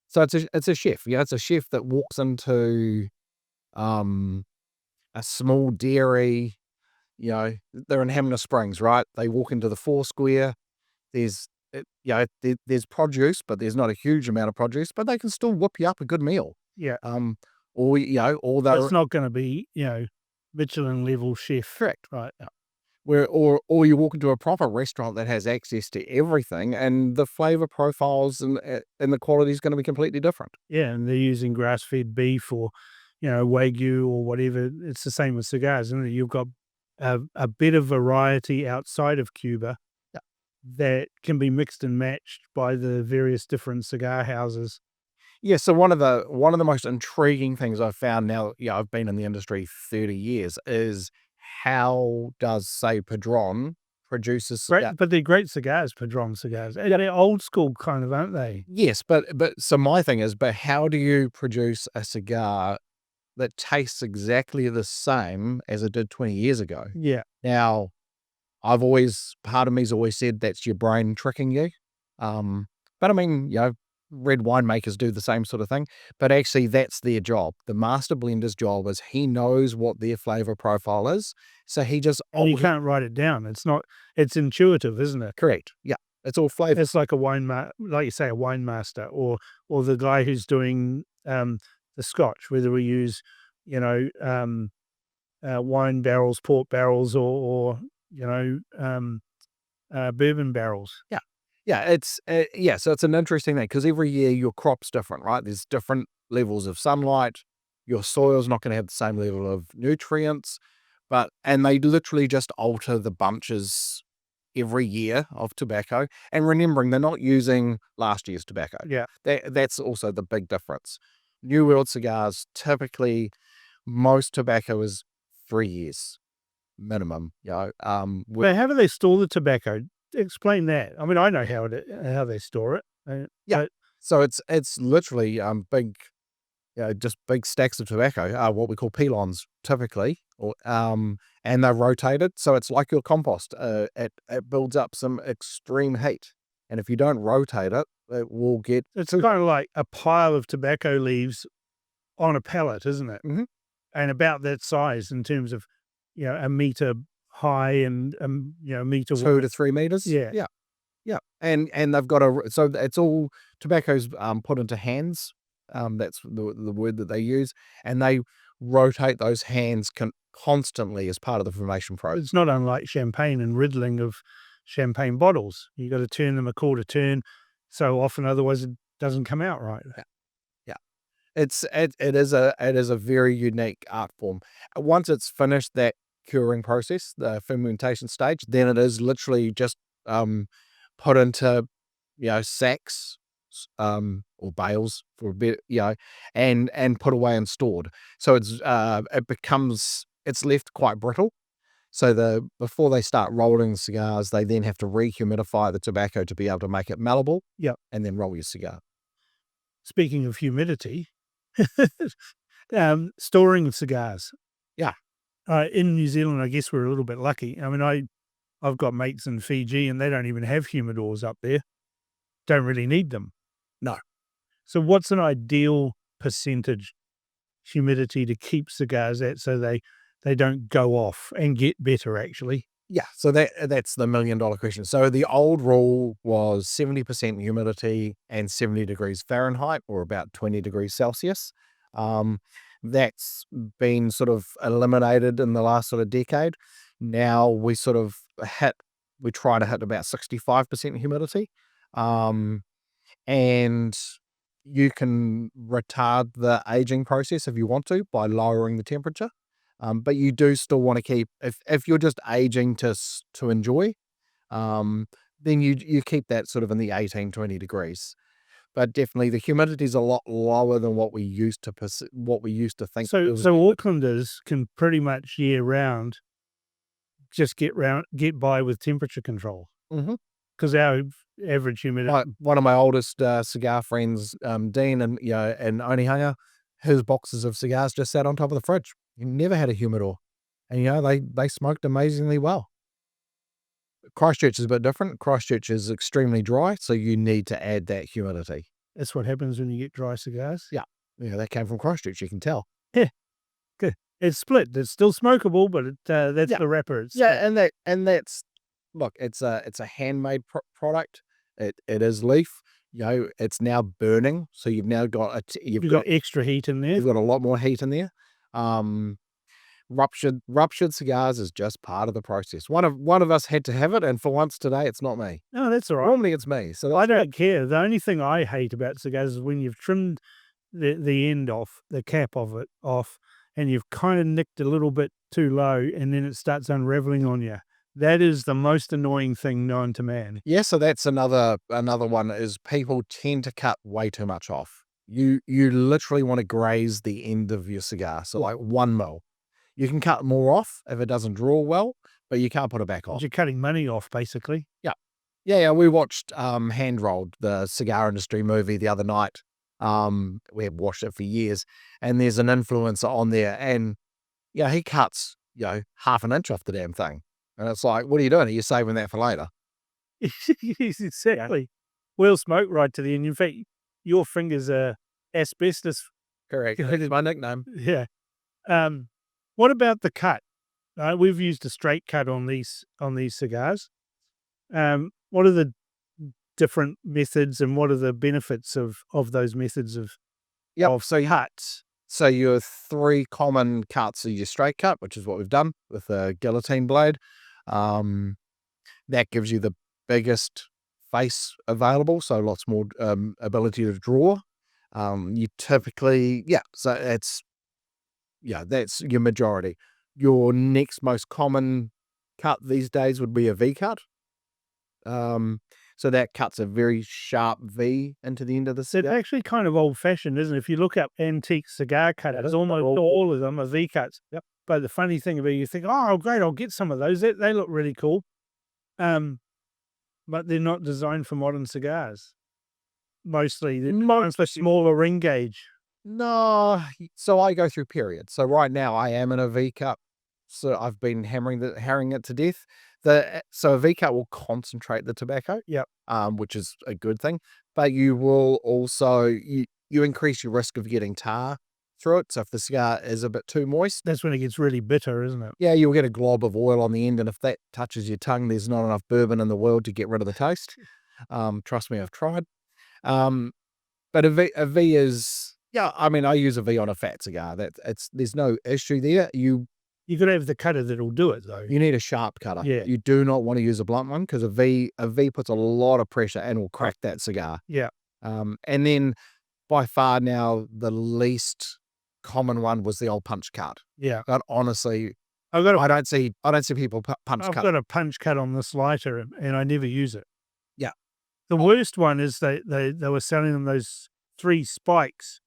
So it's a chef. It's a chef that walks into a small dairy. They're in Hamner Springs, right? They walk into the Four Square. There's produce, but there's not a huge amount of produce, but they can still whip you up a good meal. Yeah. Or it's not going to be, Michelin level chef. Correct. Right. Or you walk into a proper restaurant that has access to everything, and the flavor profiles and the quality is going to be completely different. Yeah, and they're using grass-fed beef or, Wagyu or whatever. It's the same with cigars, isn't it? You've got a bit of variety outside of Cuba that can be mixed and matched by the various different cigar houses. Yeah, so one of the most intriguing things I've found now, I've been in the industry 30 years, is how does, say, Padron produces Great, but they're great cigars, Padron cigars. They're old school kind of, aren't they? yes, but so my thing is, but how do you produce a cigar that tastes exactly the same as it did 20 years ago? Yeah. Now, part of me's always said that's your brain tricking you. But I mean, red winemakers do the same sort of thing, but actually that's their job. The master blender's job is he knows what their flavor profile is. So he just, And you can't write it down. It's intuitive, isn't it? correct. Yeah. It's all flavor. It's like like you say, a wine master or the guy who's doing, the Scotch, whether we use, you know, wine barrels, port barrels, or bourbon barrels. Yeah. Yeah. So it's an interesting thing because every year your crop's different, right? There's different levels of sunlight. Your soil's not going to have the same level of nutrients, and they literally just alter the bunches every year of tobacco. And remembering they're not using last year's tobacco. Yeah. That's also the big difference. New World cigars, typically most tobacco is 3 years minimum. But how do they store the tobacco? Explain that. I mean, I know how they store it. Yeah. But So it's literally big, just big stacks of tobacco, what we call pelons typically, and they're rotated. So it's like your compost. It builds up some extreme heat, and if you don't rotate it, it will get. it's kind of like a pile of tobacco leaves on a pallet, isn't it? Mhm. And about that size in terms of, a meter high and, a meter 2 wide. to 3 meters. Yeah. Yeah. Yeah. And they've got so it's all tobacco's put into hands. That's the word that they use, and they rotate those hands constantly as part of the formation process. It's not unlike champagne and riddling of champagne bottles. You got to turn them a quarter turn so often, otherwise it doesn't come out right. Yeah. It is a very unique art form. Once it's finished that curing process, the fermentation stage, then it is literally just put into sacks, or bales for a bit, and put away and stored. So it's left quite brittle. So before they start rolling the cigars, they then have to rehumidify the tobacco to be able to make it malleable. Yep. And then roll your cigar. Speaking of humidity, storing cigars. Yeah. In New Zealand, I guess we're a little bit lucky. I mean, I've got mates in Fiji and they don't even have humidors up there. Don't really need them. No. So what's an ideal percentage humidity to keep cigars at so they don't go off and get better, actually? Yeah, so that's the $1,000,000 question. So the old rule was 70% humidity and 70 degrees Fahrenheit, or about 20 degrees Celsius. That's been sort of eliminated in the last sort of decade. Now we try to hit about 65% humidity. And you can retard the aging process if you want to by lowering the temperature. But you do still want to keep, if you're just aging to enjoy, then you keep that sort of in the 18, 20 degrees. But definitely the humidity is a lot lower than what we used to think. So Aucklanders can pretty much year round just get by with temperature control, Mhm. because our average humidity. One of my oldest cigar friends, Dean, and Onehunga, his boxes of cigars just sat on top of the fridge. He never had a humidor, and they smoked amazingly well. Christchurch is a bit different. Christchurch is extremely dry, so you need to add that humidity. That's what happens when you get dry cigars. Yeah, that came from Christchurch. You can tell. Good. It's split. It's still smokable, but that's Yeah. the wrapper. It's Yeah, that's look. It's a handmade product. It is leaf. It's now burning, so you've now got you've got extra heat in there. you've got a lot more heat in there. Ruptured cigars is just part of the process. One of us had to have it, and for once today, it's not me. No, that's all right. Normally, it's me. So I don't care. The only thing I hate about cigars is when you've trimmed the end off, the cap of it off, and you've kind of nicked a little bit too low, and then it starts unraveling on you. That is the most annoying thing known to man. Yeah, so that's another one is people tend to cut way too much off. You literally want to graze the end of your cigar, so like 1 mil. You can cut more off if it doesn't draw well, but you can't put it back on. You're cutting money off, basically. Yeah. We watched Hand Rolled, the cigar industry movie, the other night. We have watched it for years, and there's an influencer on there, and he cuts half an inch off the damn thing, and it's like, what are you doing? Are you saving that for later? Yes, exactly. We'll smoke right to the end. In fact, your fingers are asbestos. Correct. That's my nickname. Yeah. What about the cut? We've used a straight cut on these cigars. What are the different methods, and what are the benefits of those methods of So cuts? So your 3 common cuts are your straight cut, which is what we've done with a guillotine blade. That gives you the biggest face available, so lots more ability to draw. You typically, so that's your majority. Your next most common cut these days would be a V cut. So that cuts a very sharp V into the end of the It's cigar. actually kind of old-fashioned, isn't it? If you look up antique cigar cutters, almost all of them are V cuts. Yep. But the funny thing about it, you think, oh, great, I'll get some of those. They look really cool. But they're not designed for modern cigars. Mostly, they're designed for smaller ring gauge. No, so I go through periods. So right now I am in a V cut. So I've been hammering it to death. So a V cut will concentrate the tobacco. Yep. Which is a good thing. But you will also you increase your risk of getting tar through it. So if the cigar is a bit too moist, That's when it gets really bitter, isn't it? yeah, you'll get a glob of oil on the end, and if that touches your tongue, there's not enough bourbon in the world to get rid of the taste. Trust me, I've tried. But a V is, I mean, I use a V on a fat cigar. There's no issue there. You got to have the cutter that'll do it, though. need a sharp cutter. Yeah. You do not want to use a blunt one, because a V puts a lot of pressure and will crack that cigar. Yeah. And then by far now the least common one was the old punch cut. Yeah. But honestly, I don't see people punch I've cut. got a punch cut on this lighter, and I never use it. Yeah. The worst one is they were selling them those 3 spikes,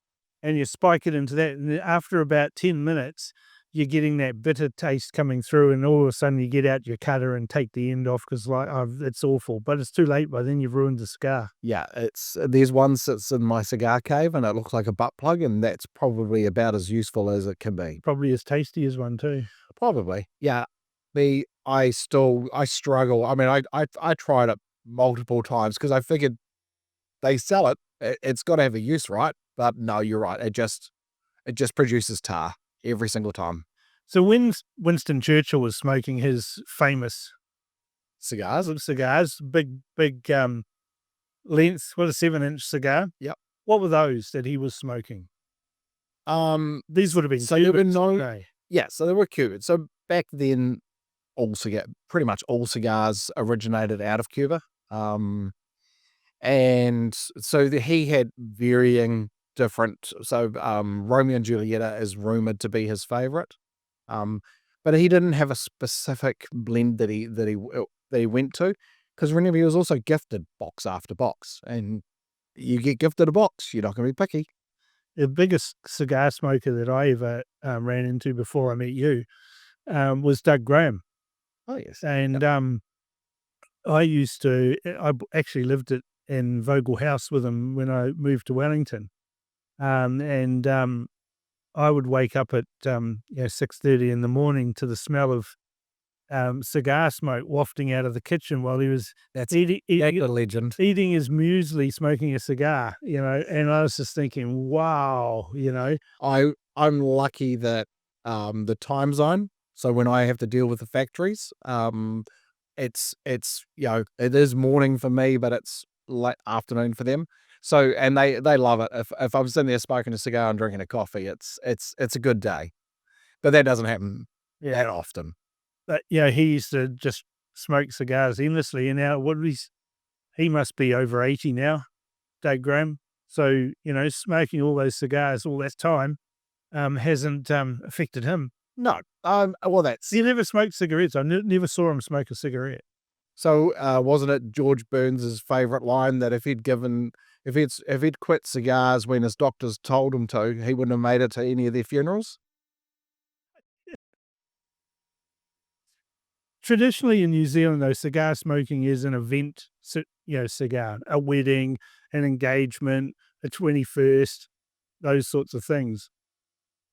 and you spike it into that, and then after about 10 minutes, you're getting that bitter taste coming through, and all of a sudden you get out your cutter and take the end off, because it's awful. But it's too late by then. You've ruined the cigar. Yeah, there's one that's in my cigar cave, and it looks like a butt plug, and that's probably about as useful as it can be. Probably as tasty as one too. Probably, yeah. I struggle. I mean, I tried it multiple times because I figured they sell it. It's got to have a use, right? But no, you're right. It just produces tar every single time. So when Winston Churchill was smoking his famous Cigars. big length, what, a 7-inch cigar? Yep. What were those that he was smoking? These would have been So there were Cubans, so they were Cuban. So back then, pretty much all cigars originated out of Cuba. And so he had varying different. So Romeo and Julieta is rumored to be his favorite. But he didn't have a specific blend that he went to, because remember, he was also gifted box after box, and you get gifted a box, you're not going to be picky. The biggest cigar smoker that I ever ran into before I met you was Doug Graham. Oh yes. And I actually lived in Vogel House with him when I moved to Wellington. I would wake up at 6:30 in the morning to the smell of cigar smoke wafting out of the kitchen while he was eating a legend. Eating his muesli, smoking a cigar, and I was just thinking, wow, I'm lucky that the time zone, so when I have to deal with the factories, it's it is morning for me, but it's late afternoon for them. So, and they love it. If I'm sitting there smoking a cigar and drinking a coffee, it's a good day. But that doesn't happen that often. But he used to just smoke cigars endlessly, and now he must be over 80 now, Doug Graham. So smoking all those cigars all that time hasn't affected him. No. Well, that's He never smoked cigarettes. I never saw him smoke a cigarette. so. Wasn't it George Burns's favorite line that if he'd quit cigars when his doctors told him to, he wouldn't have made it to any of their funerals? Traditionally in New Zealand, though, cigar smoking is an event, cigar, a wedding, an engagement, a 21st, those sorts of things.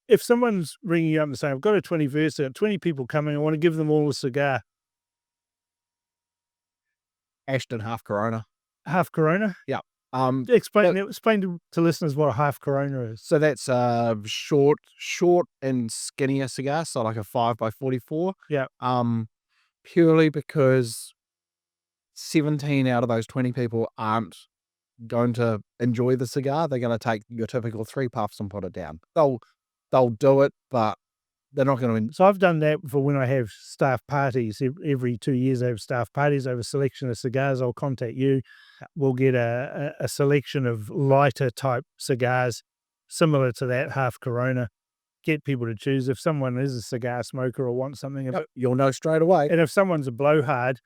If someone's ringing you up and saying, I've got a 21st, I've got 20 people coming, I want to give them all a cigar, Ashton half Corona. half Corona? Yeah. Explain to listeners what a half Corona is. So that's a short and skinnier cigar, so like a 5x44. Yeah. Purely because 17 out of those 20 people aren't going to enjoy the cigar. They're going to take your typical 3 puffs and put it down. They'll do it, but they're not going to. So I've done that for when I have staff parties. Every 2 years I have staff parties. I have a selection of cigars. I'll contact you. We'll get a selection of lighter type cigars similar to that half Corona. Get people to choose. If someone is a cigar smoker or wants something, You'll know straight away. and if someone's a blowhard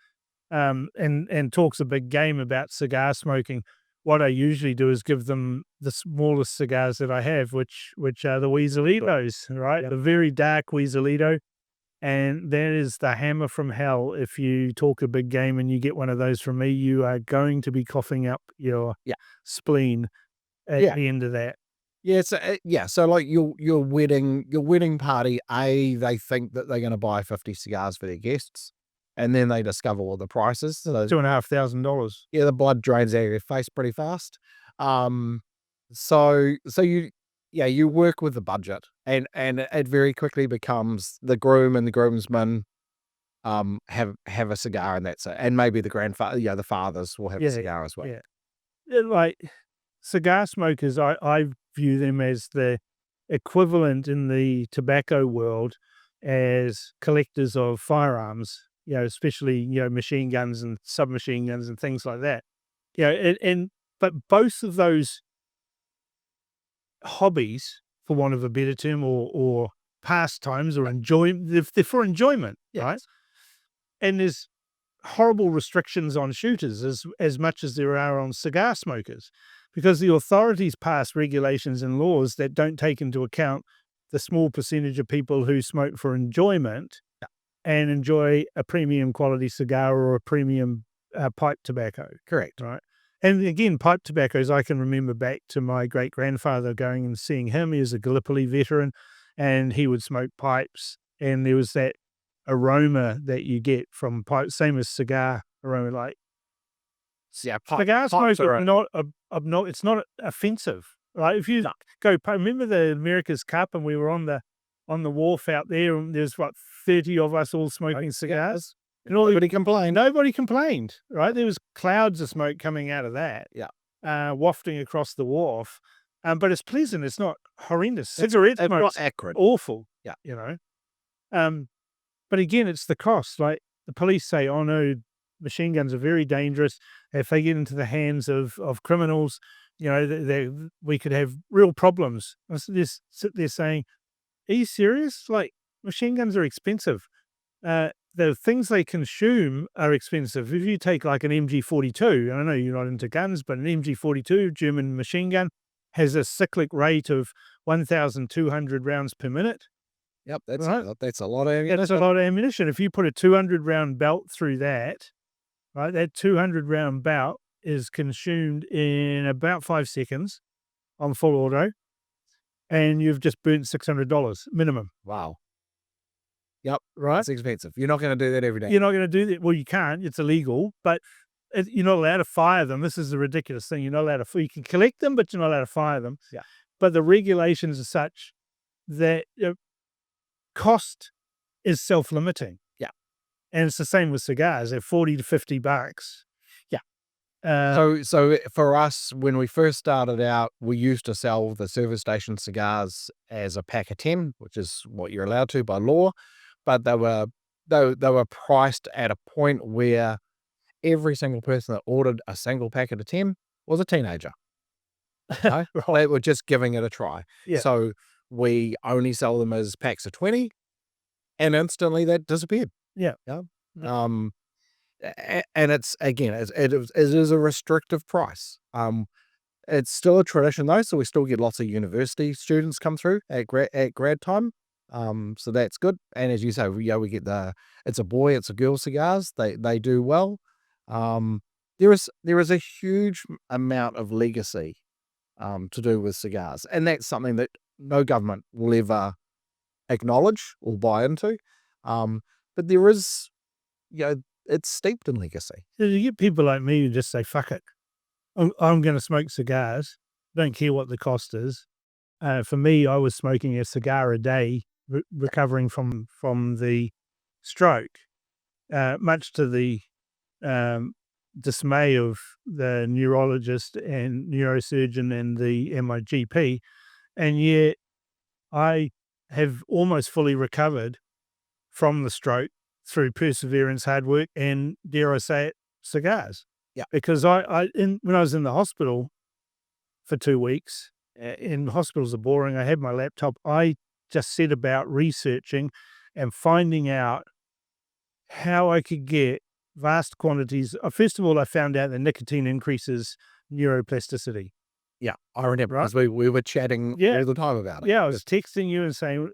and talks a big game about cigar smoking, what I usually do is give them the smallest cigars that I have, which are the Weaselitos, right? The very dark Weaselito. And that is the hammer from hell. If you talk a big game and you get one of those from me, you are going to be coughing up your spleen at the end of that. Yeah, so like your wedding party, they think that they're going to buy 50 cigars for their guests, and then they discover all the prices. So $2,500. yeah, the blood drains out of your face pretty fast. So you work with the budget, and it very quickly becomes the groom and the groomsmen have a cigar, and that's it. And maybe the grandfather, the fathers will have a cigar as well. Yeah. Like cigar smokers, I view them as the equivalent in the tobacco world as collectors of firearms, especially, machine guns and submachine guns and things like that. But both of those hobbies, for want of a better term, or pastimes or enjoyment, they're for enjoyment, right? And there's horrible restrictions on shooters as much as there are on cigar smokers, because the authorities pass regulations and laws that don't take into account the small percentage of people who smoke for enjoyment and enjoy a premium quality cigar or a premium pipe tobacco. Correct. Right. And again, pipe tobaccos, I can remember back to my great-grandfather going and seeing him. He was a Gallipoli veteran, and he would smoke pipes, and there was that aroma that you get from pipes, same as cigar aroma. Like, cigar smoke are it's not offensive, right? If you remember the America's Cup, and we were on the wharf out there, and there's 30 of us all smoking cigars. And nobody complained. Nobody complained, right? There was clouds of smoke coming out of that, wafting across the wharf. But it's pleasant. It's not horrendous. Cigarette smoke's not acrid. Awful. But again, it's the cost. Like the police say, oh no, machine guns are very dangerous. If they get into the hands of criminals, we could have real problems. I just sit there saying, are you serious? Like, machine guns are expensive. The things they consume are expensive. If you take like an MG42, I know you're not into guns, but an MG42 German machine gun has a cyclic rate of 1,200 rounds per minute. Yep, that's a lot of ammunition. That's a lot of ammunition. If you put a 200 round belt through that, right, that 200 round belt is consumed in about 5 seconds on full auto, and you've just burnt $600 minimum. Wow. Yep. Right. It's expensive. You're not going to do that every day. You're not going to do that. Well, you can't. It's illegal, but you're not allowed to fire them. This is the ridiculous thing. You're not allowed to. You can collect them, but you're not allowed to fire them. Yeah. But the regulations are such that cost is self-limiting. Yeah. And it's the same with cigars. They're $40 to $50. Yeah. So for us, when we first started out, we used to sell the service station cigars as a pack of 10, which is what you're allowed to by law. But they were priced at a point where every single person that ordered a single packet of 10 was a teenager. Right? They were just giving it a try. Yeah. So we only sell them as packs of 20. and instantly that disappeared. Yeah. Yeah. And it's again, it is a restrictive price. It's still a tradition though, so we still get lots of university students come through at grad time. So that's good. And as you say, we get it's a boy, it's a girl cigars. They do well. There is a huge amount of legacy to do with cigars, and that's something that no government will ever acknowledge or buy into. But there is, it's steeped in legacy. So you get people like me who just say, fuck it. I'm going to smoke cigars. Don't care what the cost is. For me, I was smoking a cigar a day, recovering from the stroke, much to the dismay of the neurologist and neurosurgeon and my GP. And yet I have almost fully recovered from the stroke through perseverance, hard work, and dare I say it, cigars. Yeah. Because when I was in the hospital for 2 weeks, and hospitals are boring, I had my laptop. I just set about researching and finding out how I could get vast quantities. First of all, I found out that nicotine increases neuroplasticity. Yeah, I remember Right? because we were chatting all the time about it. Yeah, I was texting you and saying,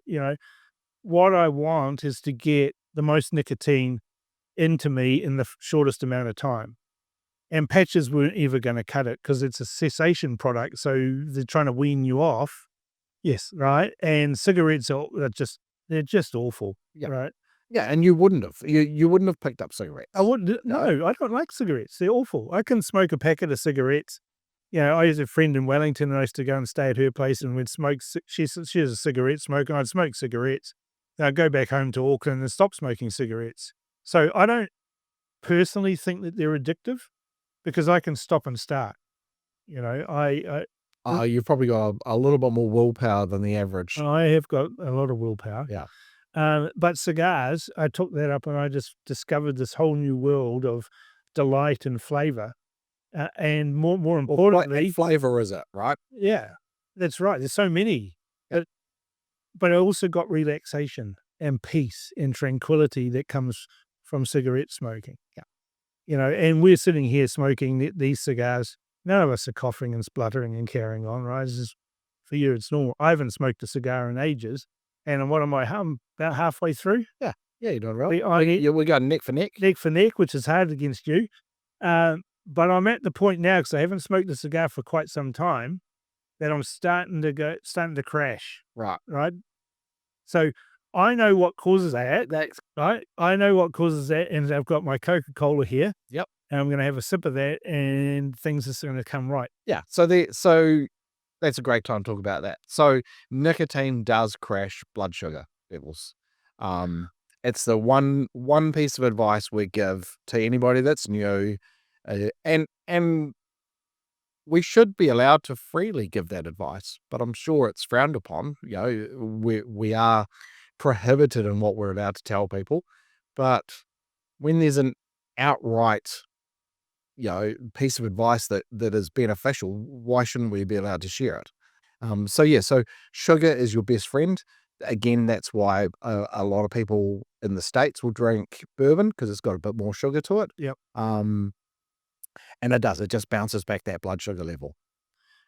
what I want is to get the most nicotine into me in the shortest amount of time. And patches weren't ever going to cut it because it's a cessation product. So they're trying to wean you off. Yes. Right. And cigarettes they're just awful. Yeah. Right. Yeah. And you wouldn't have, you wouldn't have picked up cigarettes. I wouldn't. No, I don't like cigarettes. They're awful. I can smoke a packet of cigarettes. I had a friend in Wellington and I used to go and stay at her place and we'd smoke. She's a cigarette smoker. I'd smoke cigarettes. Then I'd go back home to Auckland and stop smoking cigarettes. So I don't personally think that they're addictive because I can stop and start. You've probably got a little bit more willpower than the average. I have got a lot of willpower. Yeah. But cigars, I took that up and I just discovered this whole new world of delight and flavor. And more importantly, what flavor is it, right? Yeah, that's right. There's so many. Yeah. But I also got relaxation and peace and tranquility that comes from cigarette smoking. Yeah. And we're sitting here smoking these cigars. None of us are coughing and spluttering and carrying on, right? For you, it's normal. I haven't smoked a cigar in ages. And what am I? About halfway through? Yeah. Yeah, you're doing right. We got neck for neck. Neck for neck, which is hard against you. But I'm at the point now, because I haven't smoked a cigar for quite some time, that I'm starting to crash. Right. Right. So I know what causes that. That's right. I know what causes that. And I've got my Coca-Cola here. Yep. And I'm going to have a sip of that and things are going to come right. Yeah. So that's a great time to talk about that. So nicotine does crash blood sugar levels. It's the one piece of advice we give to anybody that's new, and we should be allowed to freely give that advice, but I'm sure it's frowned upon. We are prohibited in what we're allowed to tell people. But when there's an outright, piece of advice that is beneficial, why shouldn't we be allowed to share it? So sugar is your best friend. Again, that's why a lot of people in the States will drink bourbon because it's got a bit more sugar to it. Yep. And it just bounces back that blood sugar level.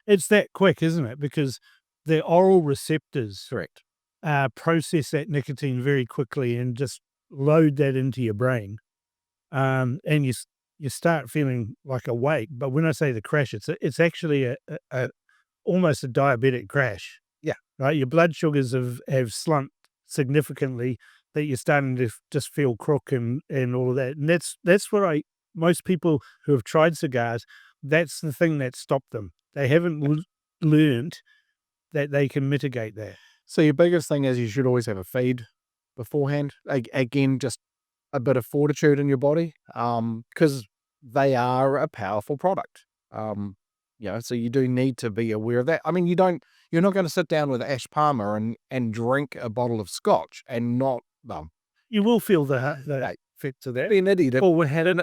It's that quick, isn't it? Because the oral receptors Correct. Process that nicotine very quickly and just load that into your brain. And you start feeling like awake. But when I say the crash, it's actually almost a diabetic crash. Yeah. Right. Your blood sugars have slumped significantly that you're starting to just feel crook and all of that. And that's what most people who have tried cigars, that's the thing that stopped them. They haven't learned that they can mitigate that. So your biggest thing is you should always have a feed beforehand. Again, just a bit of fortitude in your body, because they are a powerful product. So you do need to be aware of that. I mean, you're not going to sit down with Ash Palmer and drink a bottle of scotch and not, you will feel the effects of that. Be an idiot. Or we had it.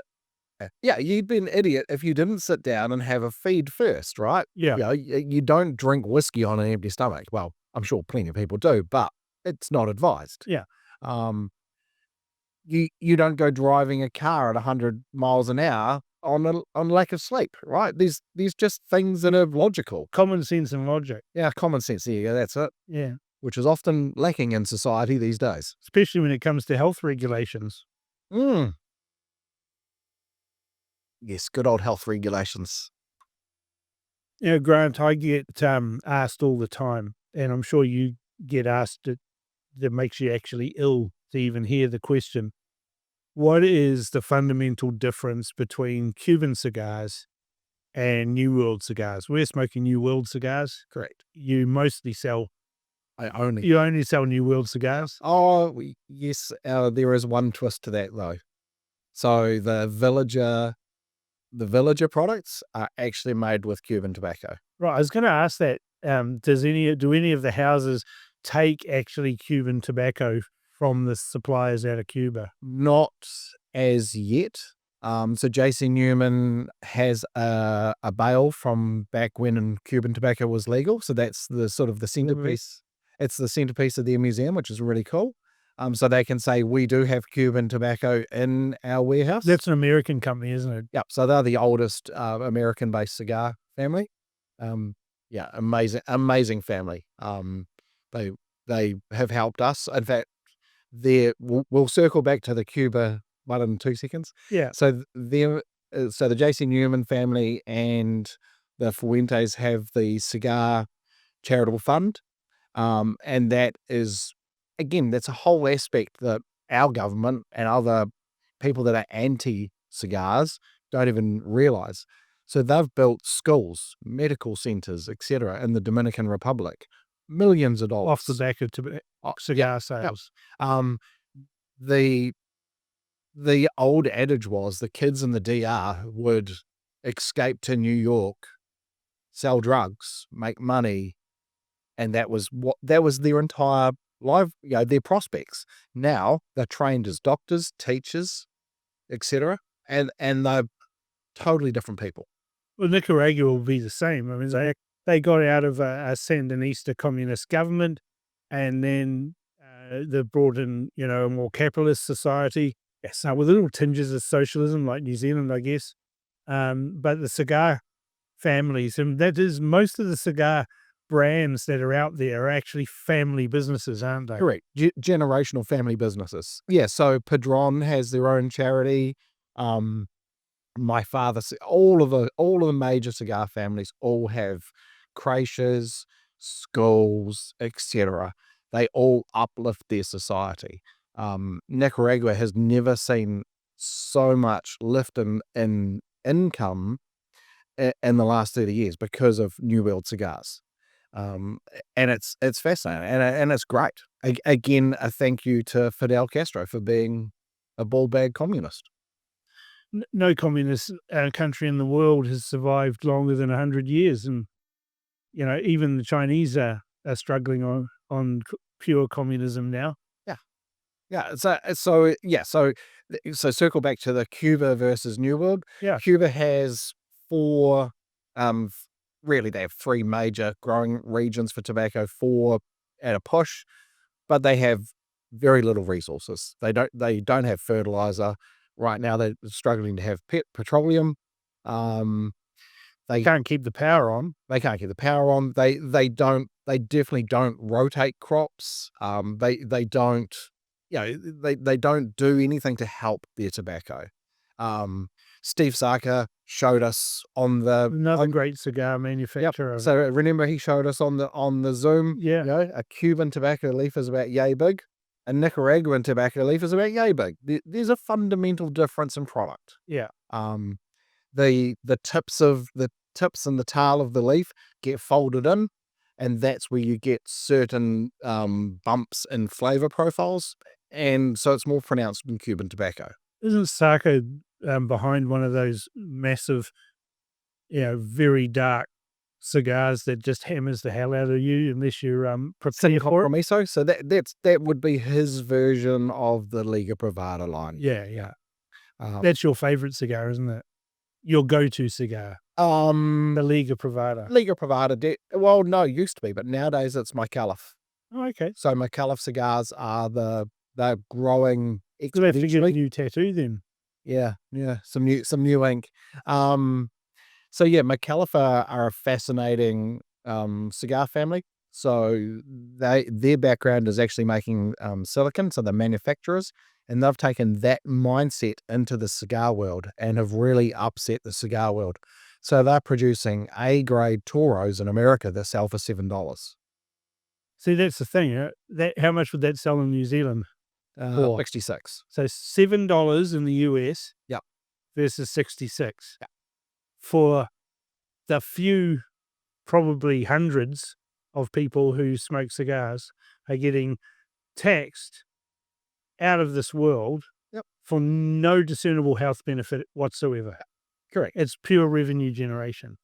Yeah, you'd be an idiot if you didn't sit down and have a feed first, right? Yeah. You don't drink whiskey on an empty stomach. Well, I'm sure plenty of people do, but it's not advised. Yeah. You don't go driving a car at 100 miles an hour on lack of sleep, right? These just things that are logical. Common sense and logic. Yeah, common sense. There you go. That's it. Yeah. Which is often lacking in society these days. Especially when it comes to health regulations. Mm. Yes, good old health regulations. You know, Grant, I get asked all the time, and I'm sure you get asked that makes you actually ill to even hear the question. What is the fundamental difference between Cuban cigars and New World cigars? We're smoking New World cigars. Correct. You mostly sell, You only sell New World cigars. Oh, yes. There is one twist to that though. So the Villager products are actually made with Cuban tobacco. Right. I was going to ask that. Do any of the houses take actually Cuban tobacco from the suppliers out of Cuba? Not as yet. So JC Newman has a bale from back when Cuban tobacco was legal. So that's the sort of the centerpiece. It's the centerpiece of their museum, which is really cool. So they can say we do have Cuban tobacco in our warehouse. That's an American company, isn't it? Yep. So they're the oldest American-based cigar family. Yeah, amazing family. They have helped us. In fact, we'll circle back to the Cuba one in 2 seconds. Yeah. So the JC Newman family and the Fuentes have the Cigar Charitable Fund, and that is, again, that's a whole aspect that our government and other people that are anti-cigars don't even realize. So they've built schools, medical centers, etc., in the Dominican Republic, millions of dollars Off the back of cigar sales. The old adage was the kids in the DR would escape to New York, sell drugs, make money, and that was their entire life, their prospects. Now they're trained as doctors, teachers, etc., and they're totally different people. Well, Nicaragua will be the same. I mean, they got out of a Sandinista communist government, and then they brought in, a more capitalist society. Yes, with little tinges of socialism, like New Zealand, I guess. But the cigar families, and that is most of the cigar brands that are out there are actually family businesses, aren't they? Correct. Generational family businesses. Yeah. So Padron has their own charity. My father, all of the major cigar families all have creches, schools, etc. They all uplift their society. Nicaragua has never seen so much lift in income in the last 30 years because of New World cigars. And it's fascinating and it's great. Again, a thank you to Fidel Castro for being a ball bag communist. No communist country in the world has survived longer than 100 years. And, even the Chinese are struggling on pure communism now. Yeah. So circle back to the Cuba versus New World. Yeah. Cuba has four, really they have three major growing regions for tobacco, four at a push, but they have very little resources. They don't have fertilizer. Right now they're struggling to have petroleum. They can't keep the power on. They can't keep the power on. They definitely don't rotate crops. They don't, they don't do anything to help their tobacco. Steve Saka showed us another great cigar manufacturer. Yep. So remember he showed us on the Zoom. Yeah. A Cuban tobacco leaf is about yay big. A Nicaraguan tobacco leaf is about yay big. There's a fundamental difference in product. Yeah. The tips and the tail of the leaf get folded in, and that's where you get certain bumps in flavor profiles, and so it's more pronounced in Cuban tobacco. Isn't Saka behind one of those massive, very dark cigars that just hammers the hell out of you unless you're prepared for it? So that would be his version of the Liga Privada line. Yeah. That's your favorite cigar, isn't it? Your go-to cigar. The Liga Privada. Liga Privada. Well, no, used to be, but nowadays it's my Caliph. Oh, okay. So my Caliph cigars are the they're growing So they have to get a exponentially. new tattoo then. Yeah, some new ink. So yeah, McAllister are a fascinating cigar family. So their background is actually making silicon, so they're manufacturers, and they've taken that mindset into the cigar world and have really upset the cigar world. So they're producing A-grade Toros in America that sell for $7. See, that's the thing. That how much would that sell in New Zealand for? 66. So $7 in the US Yep. versus 66 Yep. for the few, probably hundreds of people who smoke cigars are getting taxed out of this world Yep. for no discernible health benefit whatsoever. Correct. It's pure revenue generation.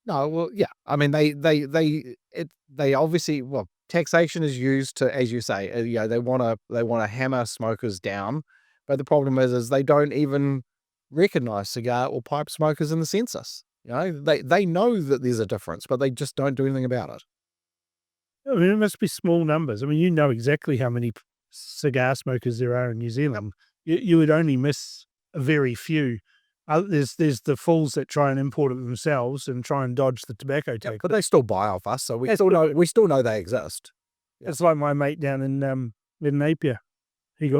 No, well, yeah. I mean, they obviously, well, taxation is used to, as you say, they want to hammer smokers down, but the problem is they don't even recognize cigar or pipe smokers in the census. They know that there's a difference, but they just don't do anything about it. I mean, it must be small numbers. I mean, you know exactly how many cigar smokers there are in New Zealand. You would only miss a very few. There's the fools that try and import it themselves and try and dodge the tobacco tax. But they still buy off us, so That's we still know they exist. Yeah. It's like my mate down in Napier. He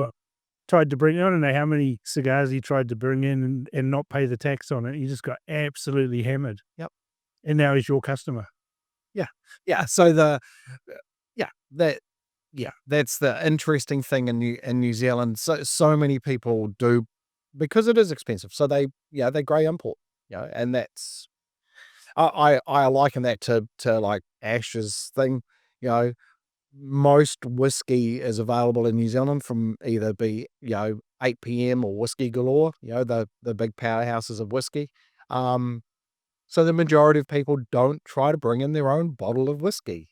tried to bring. I don't know how many cigars he tried to bring in and not pay the tax on it. He just got absolutely hammered. Yep. And now he's your customer. Yeah. So that's the interesting thing in New Zealand. So many people do, because it is expensive. So they grey import, and that's I liken that to like Ash's thing. Most whiskey is available in New Zealand from either be 8 PM or Whiskey Galore, the big powerhouses of whiskey. So the majority of people don't try to bring in their own bottle of whiskey,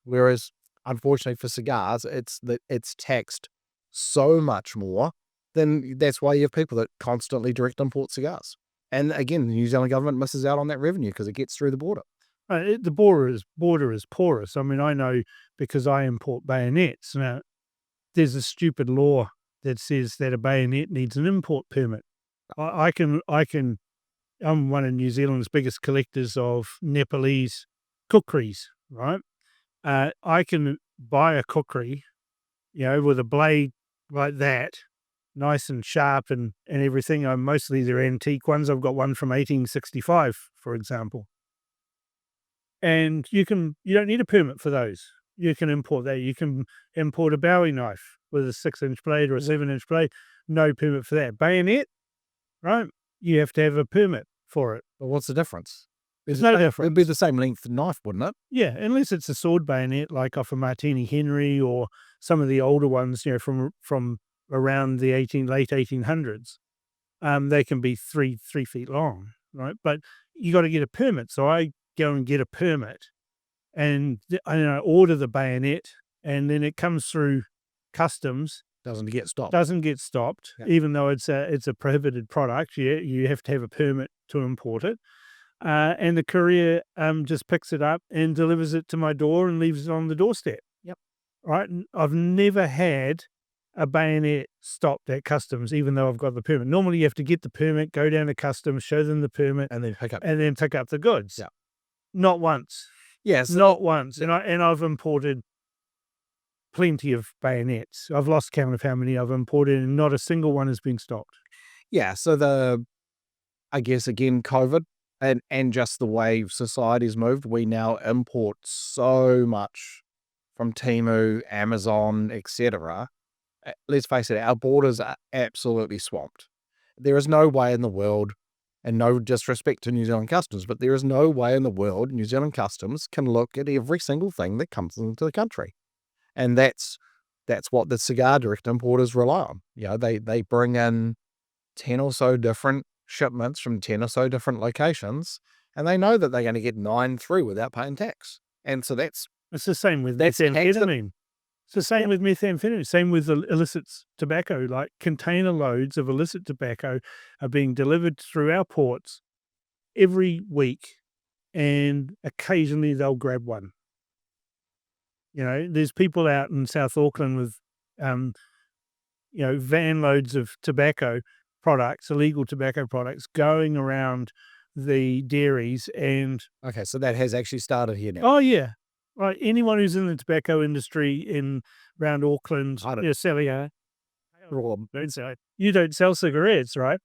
whereas unfortunately for cigars, it's taxed so much more. Then that's why you have people that constantly direct import cigars. And again, the New Zealand government misses out on that revenue because it gets through the border. The border is porous. I mean, I know because I import bayonets. Now, there's a stupid law that says that a bayonet needs an import permit. I can. I'm one of New Zealand's biggest collectors of Nepalese kukris, right? I can buy a kukri, with a blade like that, nice and sharp and everything. Mostly they're antique ones. I've got one from 1865, for example. And you don't need a permit for those. You can import that. You can import a Bowie knife with a 6-inch blade or a 7-inch blade. No permit for that. Bayonet, right? You have to have a permit for it. But what's the difference? There's no difference. It'd be the same length knife, wouldn't it? Yeah, unless it's a sword bayonet like off a Martini Henry or some of the older ones, from around the late 1800s. They can be 3 feet long, right? But you got to get a permit. So I go and get a permit, and I order the bayonet, and then it comes through customs. Doesn't get stopped. Yeah. Even though it's a prohibited product. You have to have a permit to import it. And the courier just picks it up and delivers it to my door and leaves it on the doorstep. Yep. Right. And I've never had a bayonet stopped at customs, even though I've got the permit. Normally, you have to get the permit, go down to customs, show them the permit, And then pick up the goods. Yeah. Not once. Yes. Not once. And I've imported plenty of bayonets. I've lost count of how many I've imported, and not a single one has been stopped. Yeah. So I guess again, COVID and just the way society's moved, we now import so much from Temu, Amazon, etc. Let's face it, our borders are absolutely swamped. There is no way in the world, and no disrespect to New Zealand Customs, but there is no way in the world New Zealand Customs can look at every single thing that comes into the country. And that's what the cigar direct importers rely on. They bring in 10 or so different shipments from 10 or so different locations, and they know that they're going to get 9 through without paying tax. And so it's the same with that's methamphetamine. It's the same with methamphetamine. Same with illicit tobacco. Like container loads of illicit tobacco are being delivered through our ports every week, and occasionally they'll grab one. You know, there's people out in South Auckland with, van loads of tobacco products, illegal tobacco products, going around the dairies and Okay, so that has actually started here now. oh yeah, right. Anyone who's in the tobacco industry in around Auckland, I don't- selling Problem. you don't sell cigarettes, right?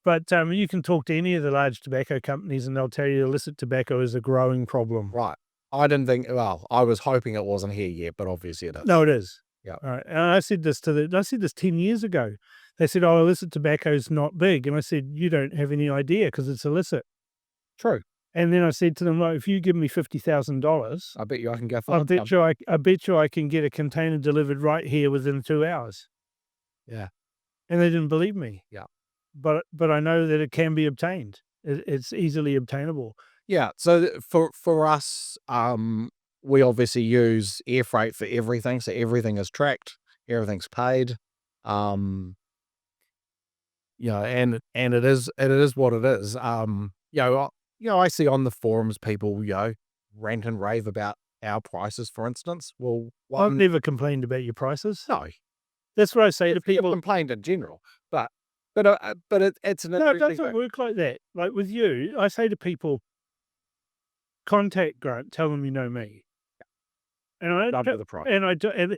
But you can talk to any of the large tobacco companies, and they'll tell you illicit tobacco is a growing problem. Right. I didn't think. Well, I was hoping it wasn't here yet, but obviously it is. No, it is. Yeah. All right. And I said this 10 years ago. They said, "Oh, illicit tobacco is not big," and I said, "You don't have any idea because it's illicit." True. And then I said to them, "Like, if you give me $50,000, I bet you I can go for I bet you I can get a container delivered right here within 2 hours." Yeah. And they didn't believe me. Yeah. But I know that it can be obtained. It's easily obtainable. Yeah. So for us, we obviously use air freight for everything. So everything is tracked, everything's paid. And it is what it is. I see on the forums people, rant and rave about our prices, for instance. Well, I've never complained about your prices. no, That's what I say to people people. complained in general, but it's an No, it interesting doesn't thing. work like that. Like with you, I say to people, contact Grant, tell them you know me. And I Down don't to the price. and I don't and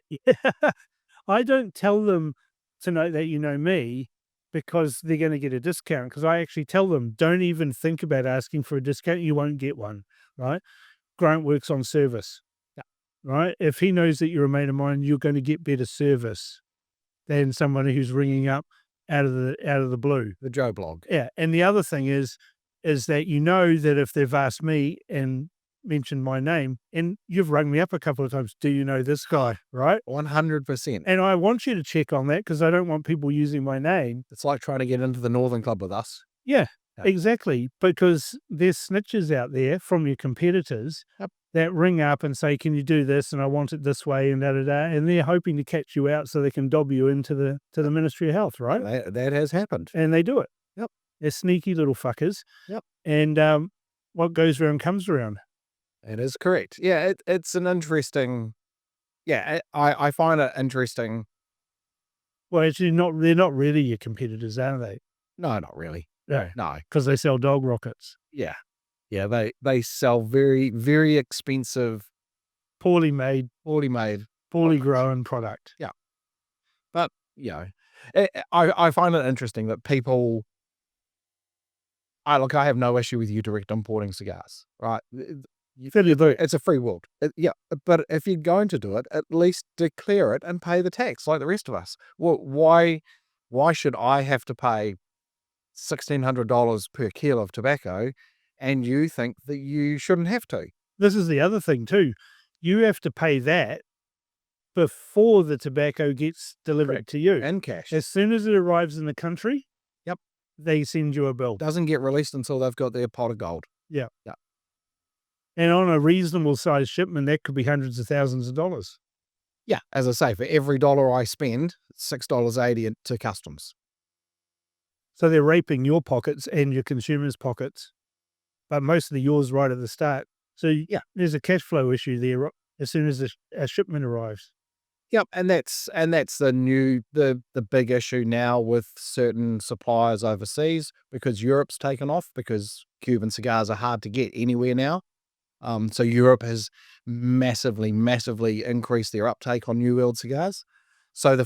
I don't tell them to know that you know me because they're gonna get a discount. Because I actually tell them, "Don't even think about asking for a discount, you won't get one," right? Grant works on service. Yeah. Right? If he knows that you're a mate of mine, you're gonna get better service than somebody who's ringing up out of the blue. The Joe blog. Yeah, and the other thing is that you know that if they've asked me and mentioned my name, and you've rung me up a couple of times, "Do you know this guy?" Right? 100%. And I want you to check on that because I don't want people using my name. It's like trying to get into the Northern Club with us. Yeah, Yeah. exactly, because there's snitches out there from your competitors Yep. that ring up and say, "Can you do this? And I want it this way," and da-da-da, and they're hoping to catch you out so they can dob you into the Ministry of Health, right? That has happened. And they do it. Yep. They're sneaky little fuckers. Yep. And what goes around comes around. It is correct. Yeah, it's an interesting. Yeah, I find it interesting. Well, actually, they're not really your competitors, are they? No, not really. No, No. because they sell dog rockets. Yeah. Yeah, they sell very, very expensive, Poorly made, poorly made. poorly Rockets. grown product. But, I find it interesting that people. I have no issue with you direct importing cigars, right? It's a free world. But if you're going to do it, at least declare it and pay the tax like the rest of us. Well, why should I have to pay $1,600 per kilo of tobacco and you think that you shouldn't have to? This is the other thing too. You have to pay that before the tobacco gets delivered Correct. to you. In cash. As soon as it arrives in the country, Yep. they send you a bill. Doesn't get released until they've got their pot of gold. And on a reasonable size shipment, that could be hundreds of thousands of dollars. Yeah, as I say, for every dollar I spend, it's $6.80 to customs. So they're raping your pockets and your consumers' pockets, but mostly yours right at the start. So yeah, there's a cash flow issue there as soon as a shipment arrives. Yep, and that's the big issue now with certain suppliers overseas because Europe's taken off because Cuban cigars are hard to get anywhere now. So Europe has massively, massively increased their uptake on New World cigars. So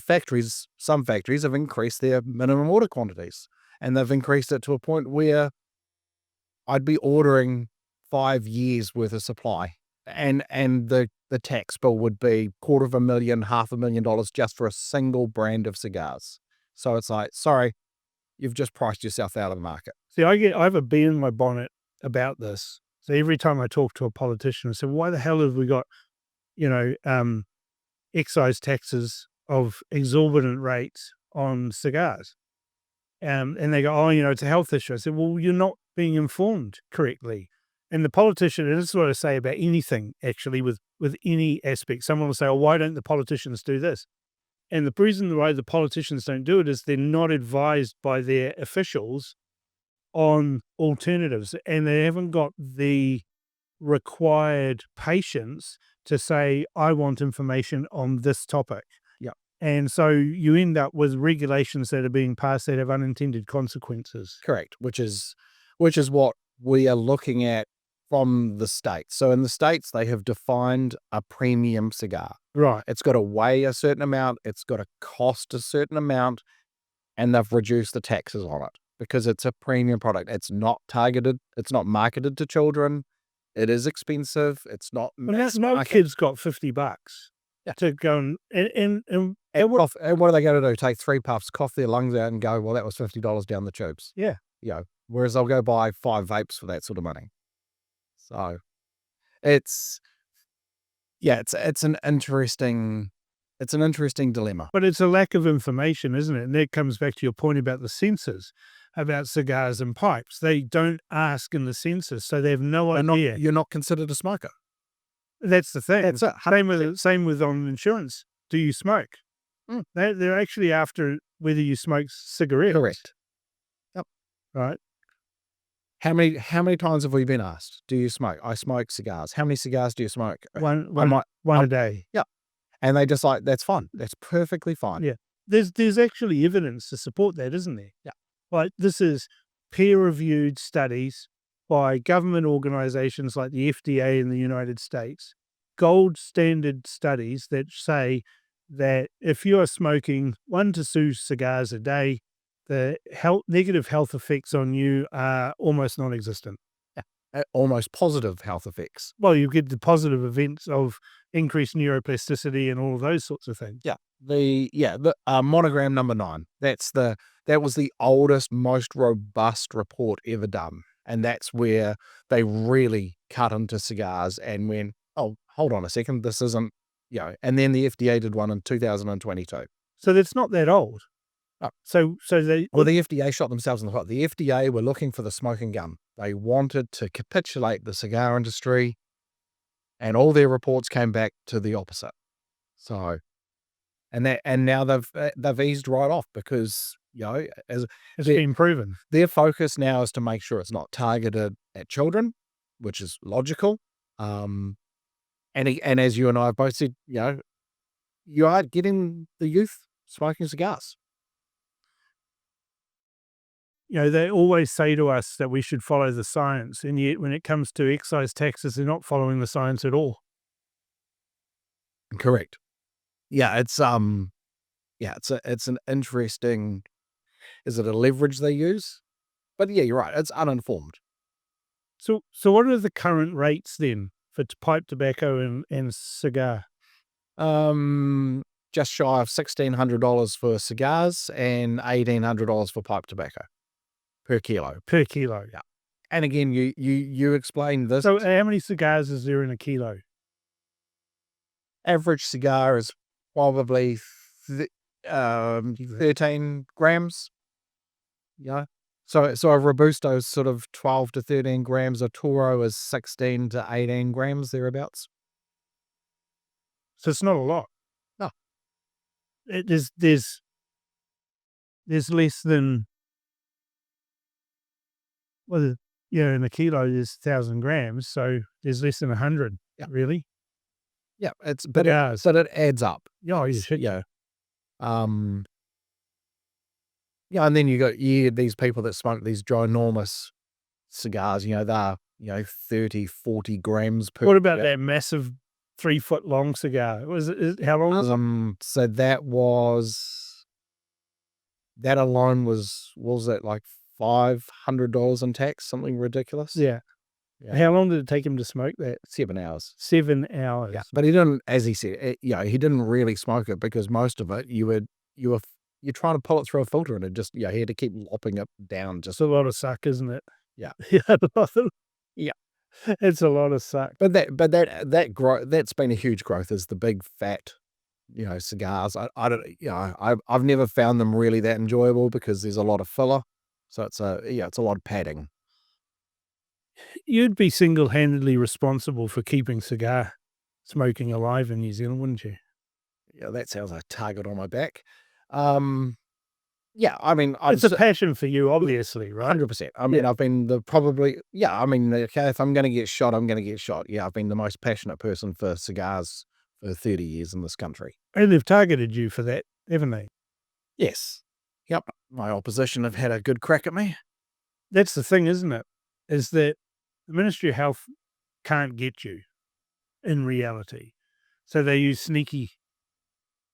some factories have increased their minimum order quantities, and they've increased it to a point where I'd be ordering 5 years worth of supply, and the tax bill would be $250,000, $500,000 just for a single brand of cigars. So it's like, sorry, you've just priced yourself out of the market. See, I have a bee in my bonnet about this. So every time I talk to a politician, I say, "Why the hell have we got, excise taxes of exorbitant rates on cigars?" And they go, "Oh, it's a health issue." I said, "Well, you're not being informed correctly." And the politician, and this is what I say about anything, actually, with any aspect. Someone will say, "Oh, why don't the politicians do this?" And the reason why the politicians don't do it is they're not advised by their officials on alternatives, and they haven't got the required patience to say, I want information on this topic. Yeah. And so you end up with regulations that are being passed that have unintended consequences. Correct, which is what we are looking at from the States. So in the States, they have defined a premium cigar. Right. It's got to weigh a certain amount, it's got to cost a certain amount, and they've reduced the taxes on it because it's a premium product. It's not targeted, it's not marketed to children. It is expensive. It's not Well, mass no market. kid's got $50 to go And what are they going to do? Take 3 puffs, cough their lungs out, and go, well, that was $50 down the tubes. yeah. Whereas they'll go buy 5 vapes for that sort of money. So it's an interesting dilemma. But it's a lack of information, isn't it? And that comes back to your point about the censors, about cigars and pipes. They don't ask in the census, so they have no idea. You're not considered a smoker. That's the thing. That's it. Same with on insurance. Do you smoke? They're actually after whether you smoke cigarettes. Correct. Yep. Right. How many times have we been asked, do you smoke? I smoke cigars. How many cigars do you smoke? One a day. Yeah. And they just like, that's fine. That's perfectly fine. Yeah. There's actually evidence to support that, isn't there? Yeah. Like this is peer-reviewed studies by government organizations like the FDA in the United States, gold standard studies that say that if you are smoking 1 to 2 cigars a day, the negative health effects on you are almost non-existent. Almost positive health effects. Well, you get the positive events of increased neuroplasticity and all of those sorts of things. Yeah. The monogram number 9. That was the oldest, most robust report ever done. And that's where they really cut into cigars and went, oh, hold on a second, this isn't, and then the FDA did one in 2022. So that's not that old. Oh. So they... Well, the FDA shot themselves in the foot. The FDA were looking for the smoking gun. They wanted to capitulate the cigar industry, and all their reports came back to the opposite. So, and now they've eased right off because as it's been proven. Their focus now is to make sure it's not targeted at children, which is logical. And as you and I have both said, you are getting the youth smoking cigars. They always say to us that we should follow the science, and yet when it comes to excise taxes, they're not following the science at all. Correct. Yeah, it's an interesting. Is it a leverage they use? But yeah, you're right. It's uninformed. So what are the current rates then for pipe tobacco and cigar? Just shy of $1,600 for cigars and $1,800 for pipe tobacco per kilo. Per kilo. Yeah. And again, you explained this. So how many cigars is there in a kilo? Average cigar is probably 13 grams. Yeah. So a Robusto is sort of 12 to 13 grams. A Toro is 16 to 18 grams, thereabouts. So it's not a lot. No. There's less than, well, in a kilo there's 1,000 grams, so there's less than 100. Yeah. Really? Yeah, but it adds up. Oh, you should. Yeah. Yeah, and then you got these people that smoke these ginormous cigars, they're 30, 40 grams per. What about that massive 3-foot long cigar? How long was it? So that alone was that like $500 in tax, something ridiculous? Yeah. How long did it take him to smoke that? 7 hours. 7 hours. Yeah, but he didn't, as he said, he didn't really smoke it because most of it you're trying to pull it through a filter and it just, he had to keep lopping it down. Just a lot of suck, isn't it? Yeah. Yeah. It's a lot of suck. But that growth, that's been a huge growth, is the big fat, cigars. I don't, I've never found them really that enjoyable because there's a lot of filler. So it's a lot of padding. You'd be single-handedly responsible for keeping cigar smoking alive in New Zealand, wouldn't you? Yeah, that sounds like a target on my back. Yeah, I mean, I'd It's a passion for you, obviously, right? 100%. I mean, Yeah. I've been the probably yeah, I mean, okay, if I'm gonna get shot, I'm gonna get shot. Yeah, I've been the most passionate person for cigars for 30 years in this country. And they've targeted you for that, haven't they? Yes. Yep. My opposition have had a good crack at me. That's the thing, isn't it? Is that the Ministry of Health can't get you in reality. So they use sneaky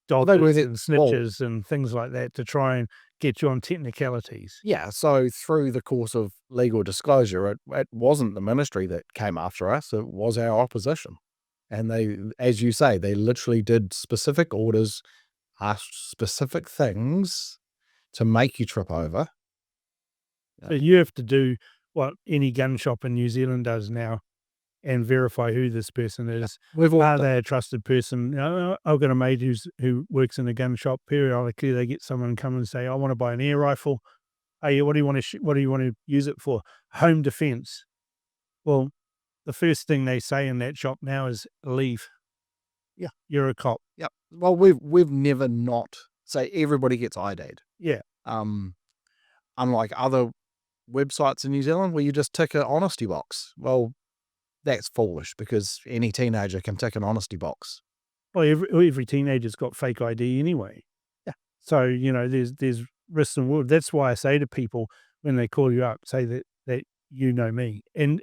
Well, they were doctors the and well, snitches and things like that to try and get you on technicalities. yeah, so through the course of legal disclosure, it wasn't the ministry that came after us, it was our opposition. And they, as you say, they literally did specific orders, asked specific things to make you trip over. So you have to do what any gun shop in New Zealand does now and verify who this person is. We've all Are done. they a trusted person? You know, I've got a mate who works in a gun shop. Periodically, they get someone come and say, "I want to buy an air rifle. Hey, what do you want to what do you want to use it for? Home defense." Well, the first thing they say in that shop now is leave. Yeah. You're a cop. Yep. Well, we've never not say everybody gets ID'd. Yeah. Um, unlike other websites in New Zealand where you just tick an honesty box. Well, that's foolish because any teenager can tick an honesty box. Well, every teenager's got fake ID anyway. Yeah. So, you know, there's risks and rewards. That's why I say to people when they call you up, say that you know me. And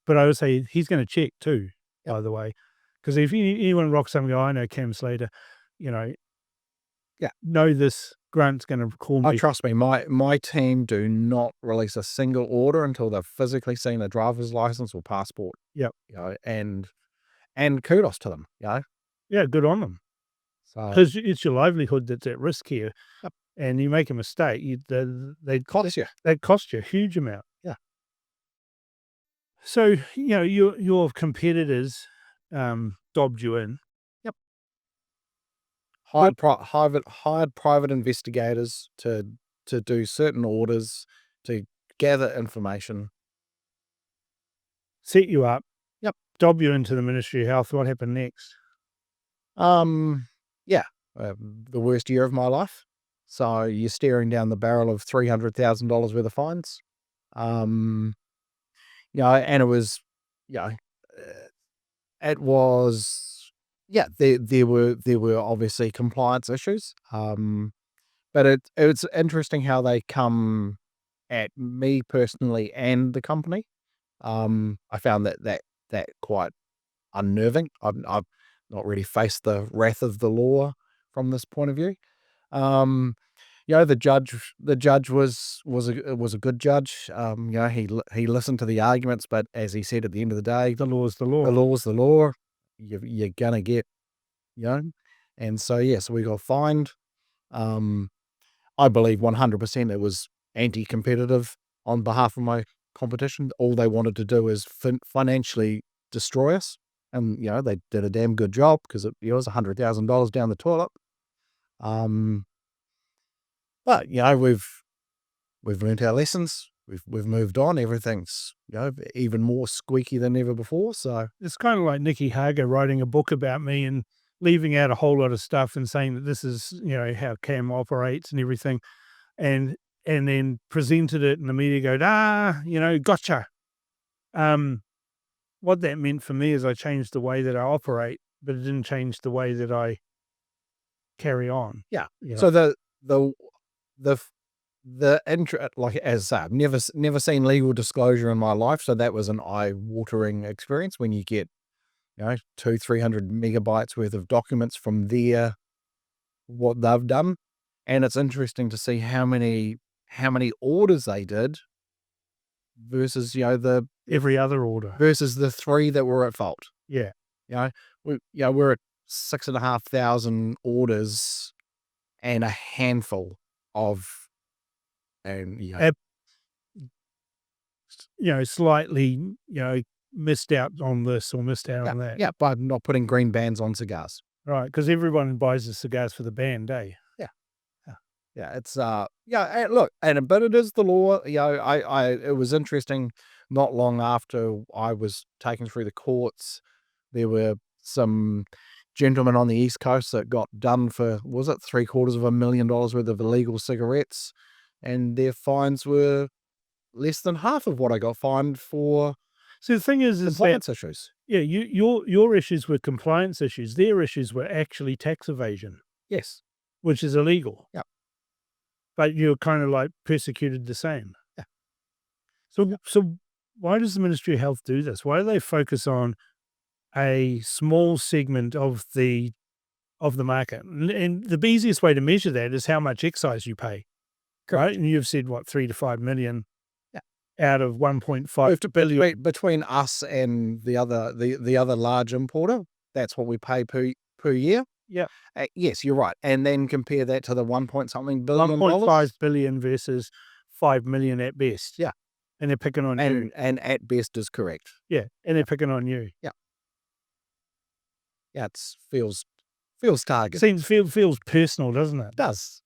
but I would say he's going to check too, Yep. by the way. Because if anyone rocks something, go, I know Cam Slater, you know, Yeah. know this Grant's going to call Oh, me. trust me, my team do not release a single order until they've physically seen a driver's license or passport. Yep. You know, and kudos to them, you know. Yeah, good on them. So Because it's your livelihood that's at risk here. Yep. And you make a mistake, they cost you. that cost you a huge amount. Yeah. So, you know, your competitors dobbed you in. Yep. Hired private investigators to do certain orders, to gather information. Set you up. Yep. Dob you into the Ministry of Health. What happened next? Yeah, the worst year of my life. So you're staring down the barrel of $300,000 worth of fines. You know, and it was, you know, it was, yeah, there were obviously compliance issues. But it's interesting how they come at me personally and the company. I found that quite unnerving. I've not really faced the wrath of the law from this point of view. You know, the judge was a good judge. You know, he listened to the arguments, but as he said at the end of the day, The law is the law. the law's the law. You're gonna get, you know, and so yeah, so we got fined. I believe 100% it was anti-competitive on behalf of my competition. All they wanted to do is financially destroy us. And, you know, they did a damn good job because it was $100,000 down the toilet. But, you know, we've learned our lessons. We've moved on. Everything's, you know, even more squeaky than ever before. So It's kind of like Nikki Hager writing a book about me and leaving out a whole lot of stuff and saying that this is, you know, how Cam operates and everything. And then presented it and the media go, you know, gotcha. What that meant for me is I changed the way that I operate, but it didn't change the way that I carry on. yeah. You know? So the like as I say, I've never seen legal disclosure in my life, so that was an eye-watering experience when you get, you know, 200-300 megabytes worth of documents from what they've done, and it's interesting to see how many orders they did versus, you know, Every other order. versus the 3 that were at fault. Yeah. You know, we're at 6,500 orders and a handful of, and you know, Ab- You know, slightly, you know, missed out on this or missed out on that. yeah, by not putting green bands on cigars. Right. Because everyone buys the cigars for the band, eh? Yeah, it's yeah, and look, but it is the law. You know, it was interesting. Not long after I was taken through the courts, there were some gentleman on the East Coast that got done for, was it $750,000 worth of illegal cigarettes, and their fines were less than half of what I got fined for So the thing is that compliance issues. yeah, your issues were compliance issues. Their issues were actually tax evasion, Yes. which is illegal. Yep. But you're kind of like persecuted the same. Yeah. So why does the Ministry of Health do this? Why do they focus on a small segment of the market? And the easiest way to measure that is how much excise you pay. Right? And you've said what, 3 to 5 million out of 1.5 billion. Between us and the other large importer, that's what we pay per year. Yeah. Yes, you're right. And then compare that to the 1.something billion. 1.5 billion versus 5 million at best. Yeah. And they're picking on you. And at best is correct. Yeah. And they're picking on you. Yeah. Yeah, it feels target. Feels personal, doesn't it? Does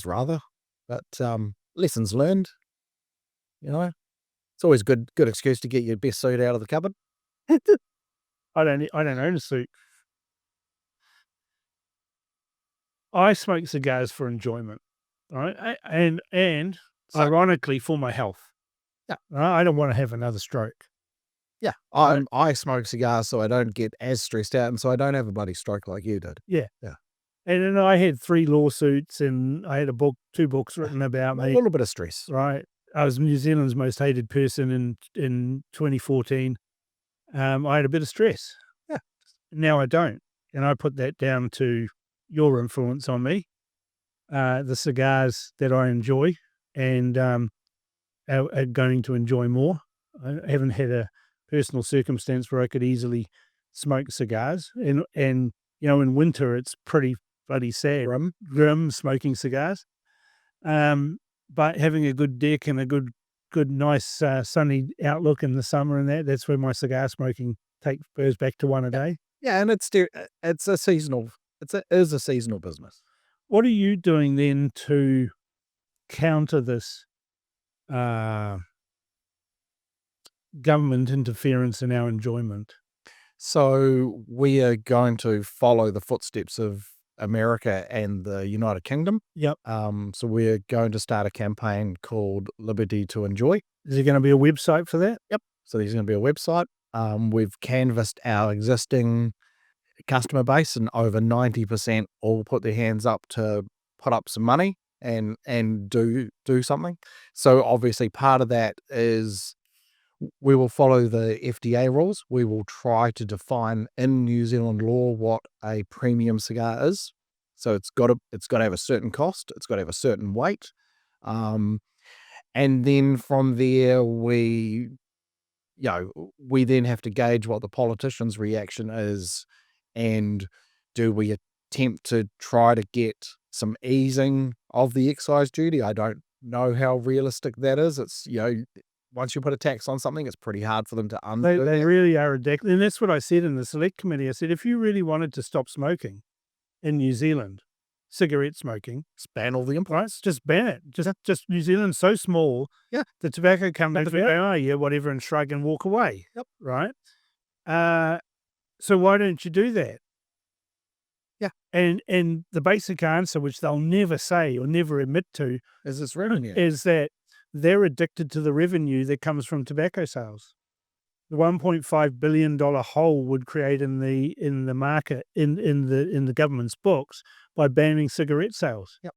rather. But lessons learned. You know, it's always good excuse to get your best suit out of the cupboard. I don't own a suit. I smoke cigars for enjoyment, right? And ironically for my health. Yeah. I don't want to have another stroke. Yeah. I smoke cigars so I don't get as stressed out and so I don't have a bloody stroke like you did. Yeah. Yeah. And then I had 3 lawsuits and I had 2 books written about me. A little bit of stress. Right. I was New Zealand's most hated person in 2014. I had a bit of stress. Yeah. Now I don't. And I put that down to your influence on me, the cigars that I enjoy and are going to enjoy more. I haven't had a personal circumstance where I could easily smoke cigars. And you know, in winter, it's pretty bloody sad. Grim smoking cigars. But having a good deck and a good nice sunny outlook in the summer and that's where my cigar smoking goes back to one a day. Yeah, and it's a seasonal. It is a seasonal business. What are you doing then to counter this government interference in our enjoyment? So we are going to follow the footsteps of America and the United Kingdom. Yep. So we're going to start a campaign called Liberty to Enjoy. Is there going to be a website for that? Yep. So there's going to be a website. We've canvassed our existing customer base and over 90% all put their hands up to put up some money and do something. So obviously part of that is we will follow the FDA rules. We will try to define in New Zealand law what a premium cigar is. So it's got to have a certain cost. It's got to have a certain weight. And then from there, we then have to gauge what the politicians' reaction is, and do we attempt to try to get some easing of the excise duty? I don't know how realistic that is. It's, once you put a tax on something, it's pretty hard for them to undo. They really are ridiculous. And that's what I said in the select committee. I said, if you really wanted to stop smoking in New Zealand, cigarette smoking, ban all the imports. Just ban it. Just New Zealand's so small. Yeah. The tobacco companies go, oh yeah, whatever, and shrug and walk away. Yep. Right. So why don't you do that? Yeah. And the basic answer, which they'll never say or never admit to, is this revenue. Is that they're addicted to the revenue that comes from tobacco sales. The $1.5 billion hole would create in the market in the government's books by banning cigarette sales. Yep.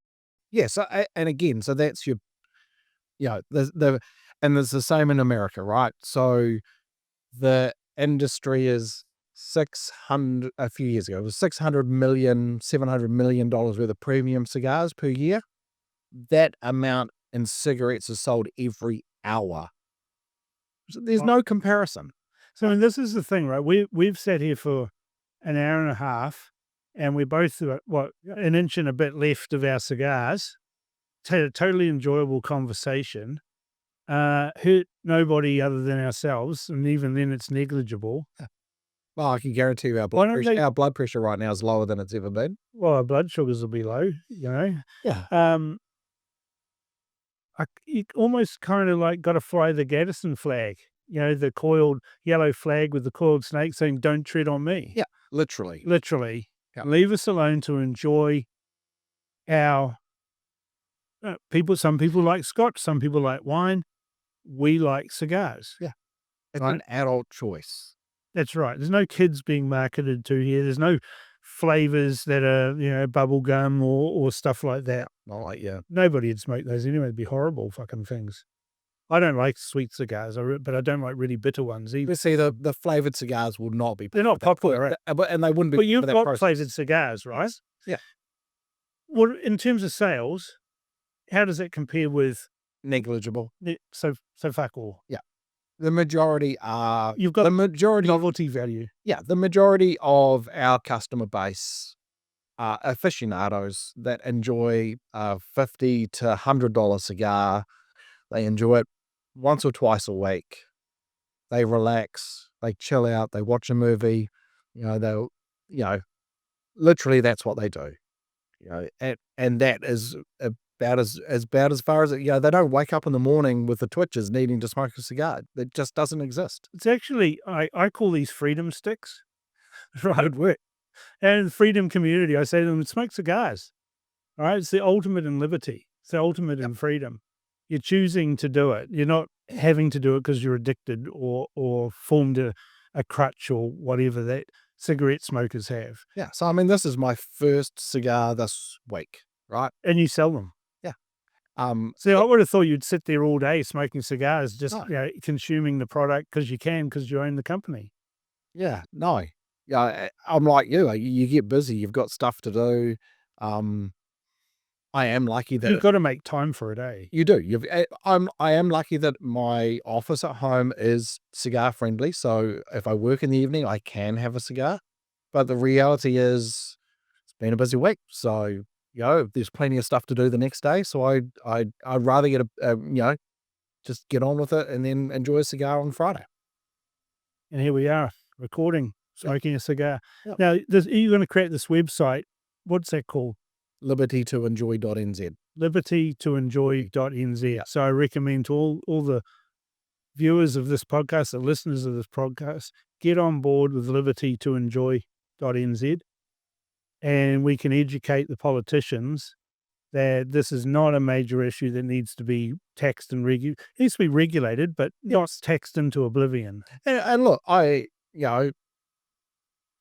Yeah. So and again, so that's your, and there's the same in America, right? So the industry is a few years ago, it was $700 million worth of premium cigars per year. That amount in cigarettes is sold every hour. So there's no comparison. So I mean, this is the thing, right? We've sat here for an hour and a half, and we're both an inch and a bit left of our cigars. Had a totally enjoyable conversation. Hurt nobody other than ourselves, and even then, it's negligible. Well, I can guarantee you our blood pressure right now is lower than it's ever been. Well, our blood sugars will be low, Yeah. You almost kind of like got to fly the Gaddison flag, the coiled yellow flag with the coiled snake saying, don't tread on me. Yeah, literally. Yeah. Leave us alone to enjoy our people. Some people like scotch, some people like wine. We like cigars. Yeah. It's Right. an adult choice. That's right. There's no kids being marketed to here. There's no flavors that are, bubble gum or stuff like that. Not like, yeah. Nobody would smoke those anyway. It'd be horrible fucking things. I don't like sweet cigars, but I don't like really bitter ones either. But see, the flavored cigars will not be. They're not popular, right? And they wouldn't be. But you've for that got process. flavored cigars, right? Yeah. Well, in terms of sales, how does that compare with Negligible. so fuck all? The majority are. You've got the majority. novelty value. Yeah, the majority of our customer base are aficionados that enjoy a $50 to $100 cigar. They enjoy it once or twice a week. They relax, they chill out, they watch a movie. They'll, literally that's what they do. And that is about as far as it. They don't wake up in the morning with the twitches needing to smoke a cigar. It just doesn't exist. It's actually I call these freedom sticks. Right, at work. And the freedom community, I say to them, smoke cigars. All right. It's the ultimate in liberty. It's the ultimate in freedom. You're choosing to do it. You're not having to do it because you're addicted or formed a crutch or whatever that cigarette smokers have. Yeah. So, I mean, this is my first cigar this week, right? And you sell them. Yeah. See, I would have thought you'd sit there all day smoking cigars, just No. consuming the product because you own the company. Yeah. No. Yeah. I'm like you. You get busy. You've got stuff to do. I am lucky that You've got to make time for it, eh? you do. I am lucky that my office at home is cigar friendly. So if I work in the evening, I can have a cigar. But the reality is, it's been a busy week. So there's plenty of stuff to do the next day. So I'd rather get just get on with it and then enjoy a cigar on Friday. And here we are recording, smoking a cigar. Yep. Now, you're going to create this website. What's that called? libertytoenjoy.nz. libertytoenjoy.nz. Yeah. So I recommend to all the viewers of this podcast, the listeners of this podcast, get on board with libertytoenjoy.nz, and we can educate the politicians that this is not a major issue that needs to be taxed and it needs to be regulated, but not taxed into oblivion. And look, I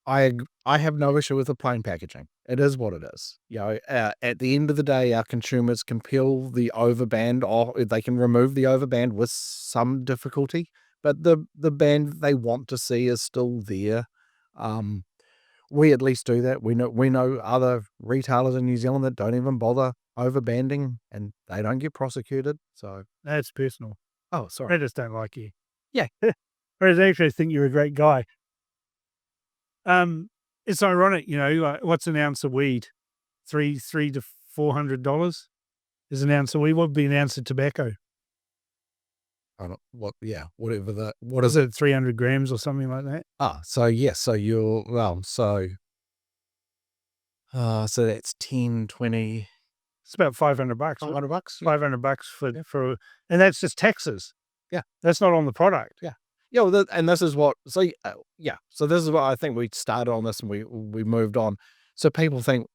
have no issue with the plain packaging. It is what it is. At the end of the day, our consumers can peel the overband, or they can remove the overband with some difficulty, but the band they want to see is still there. We at least do that. We know other retailers in New Zealand that don't even bother overbanding, and they don't get prosecuted. So That's personal. oh, sorry. I just don't like you. Yeah. Whereas I actually think you're a great guy. It's ironic, what's an ounce of weed? $300 to $400 is an ounce of weed. What would be an ounce of tobacco? I don't what what Is it 300 grams or something like that? So yes, so so that's 10, 20, It's about $500. $500. $500 for, and that's just taxes. Yeah. That's not on the product. Yeah. Yeah, well, and this is what. So so this is what I think we started on this, and we moved on. So people think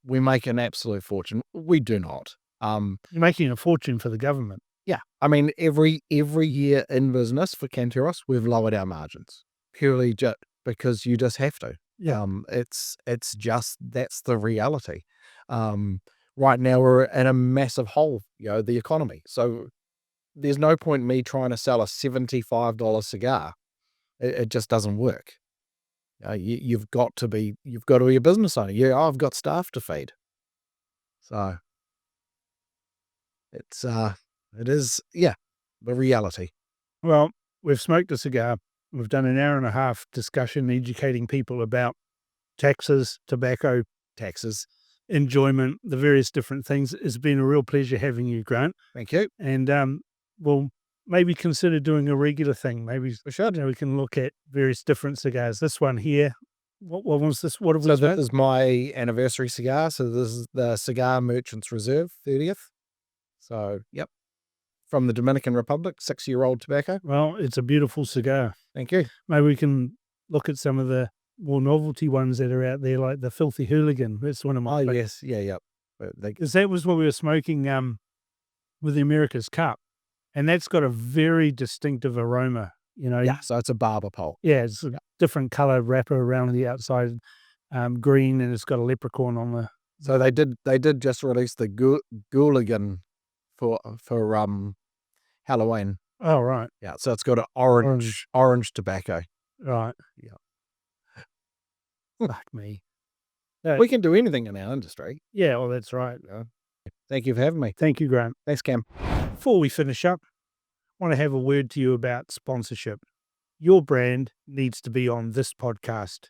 we make an absolute fortune. We do not. You're making a fortune for the government. Yeah, I mean every year in business for Canteros, we've lowered our margins purely just because you just have to. Yeah. It's just that's the reality. Right now we're in a massive hole. The economy. So there's no point in me trying to sell a $75 cigar. It just doesn't work. You've got to be a business owner. I've got staff to feed. So it is the reality. Well, we've smoked a cigar. We've done an hour and a half discussion educating people about taxes, tobacco, Taxes. enjoyment, the various different things. It's been a real pleasure having you, Grant. Thank you. And we'll maybe consider doing a regular thing. Maybe We should. we can look at various different cigars. This one here, what was this? What have we So smoked? this is my anniversary cigar. So this is the Cigar Merchants Reserve 30th. So yep, from the Dominican Republic, 6-year-old tobacco. Well, it's a beautiful cigar. Thank you. Maybe we can look at some of the more novelty ones that are out there, like the Filthy Hooligan. That's one of my Oh, favorites. yes. Yeah. Because that was what we were smoking with the America's Cup. And that's got a very distinctive aroma, you know. Yeah. So it's a barber pole. Yeah, it's a different color wrapper around the outside, green, and it's got a leprechaun on the. So they did just release the Gooligan for Halloween. Oh, right. Yeah. So it's got an orange tobacco. Right. Yeah. Fuck me. We can do anything in our industry. Yeah, well, that's right. Thank you for having me. Thank you, Graham. Thanks, Cam. Before we finish up, I want to have a word to you about sponsorship. Your brand needs to be on this podcast.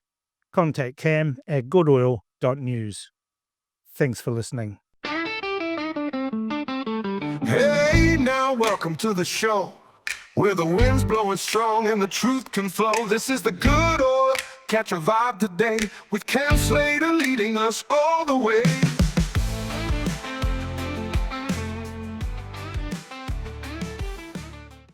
Contact Cam at goodoil.news. Thanks for listening. Hey, now welcome to the show, where the wind's blowing strong and the truth can flow. This is the Good Oil. Catch a vibe today with Cam Slater leading us all the way.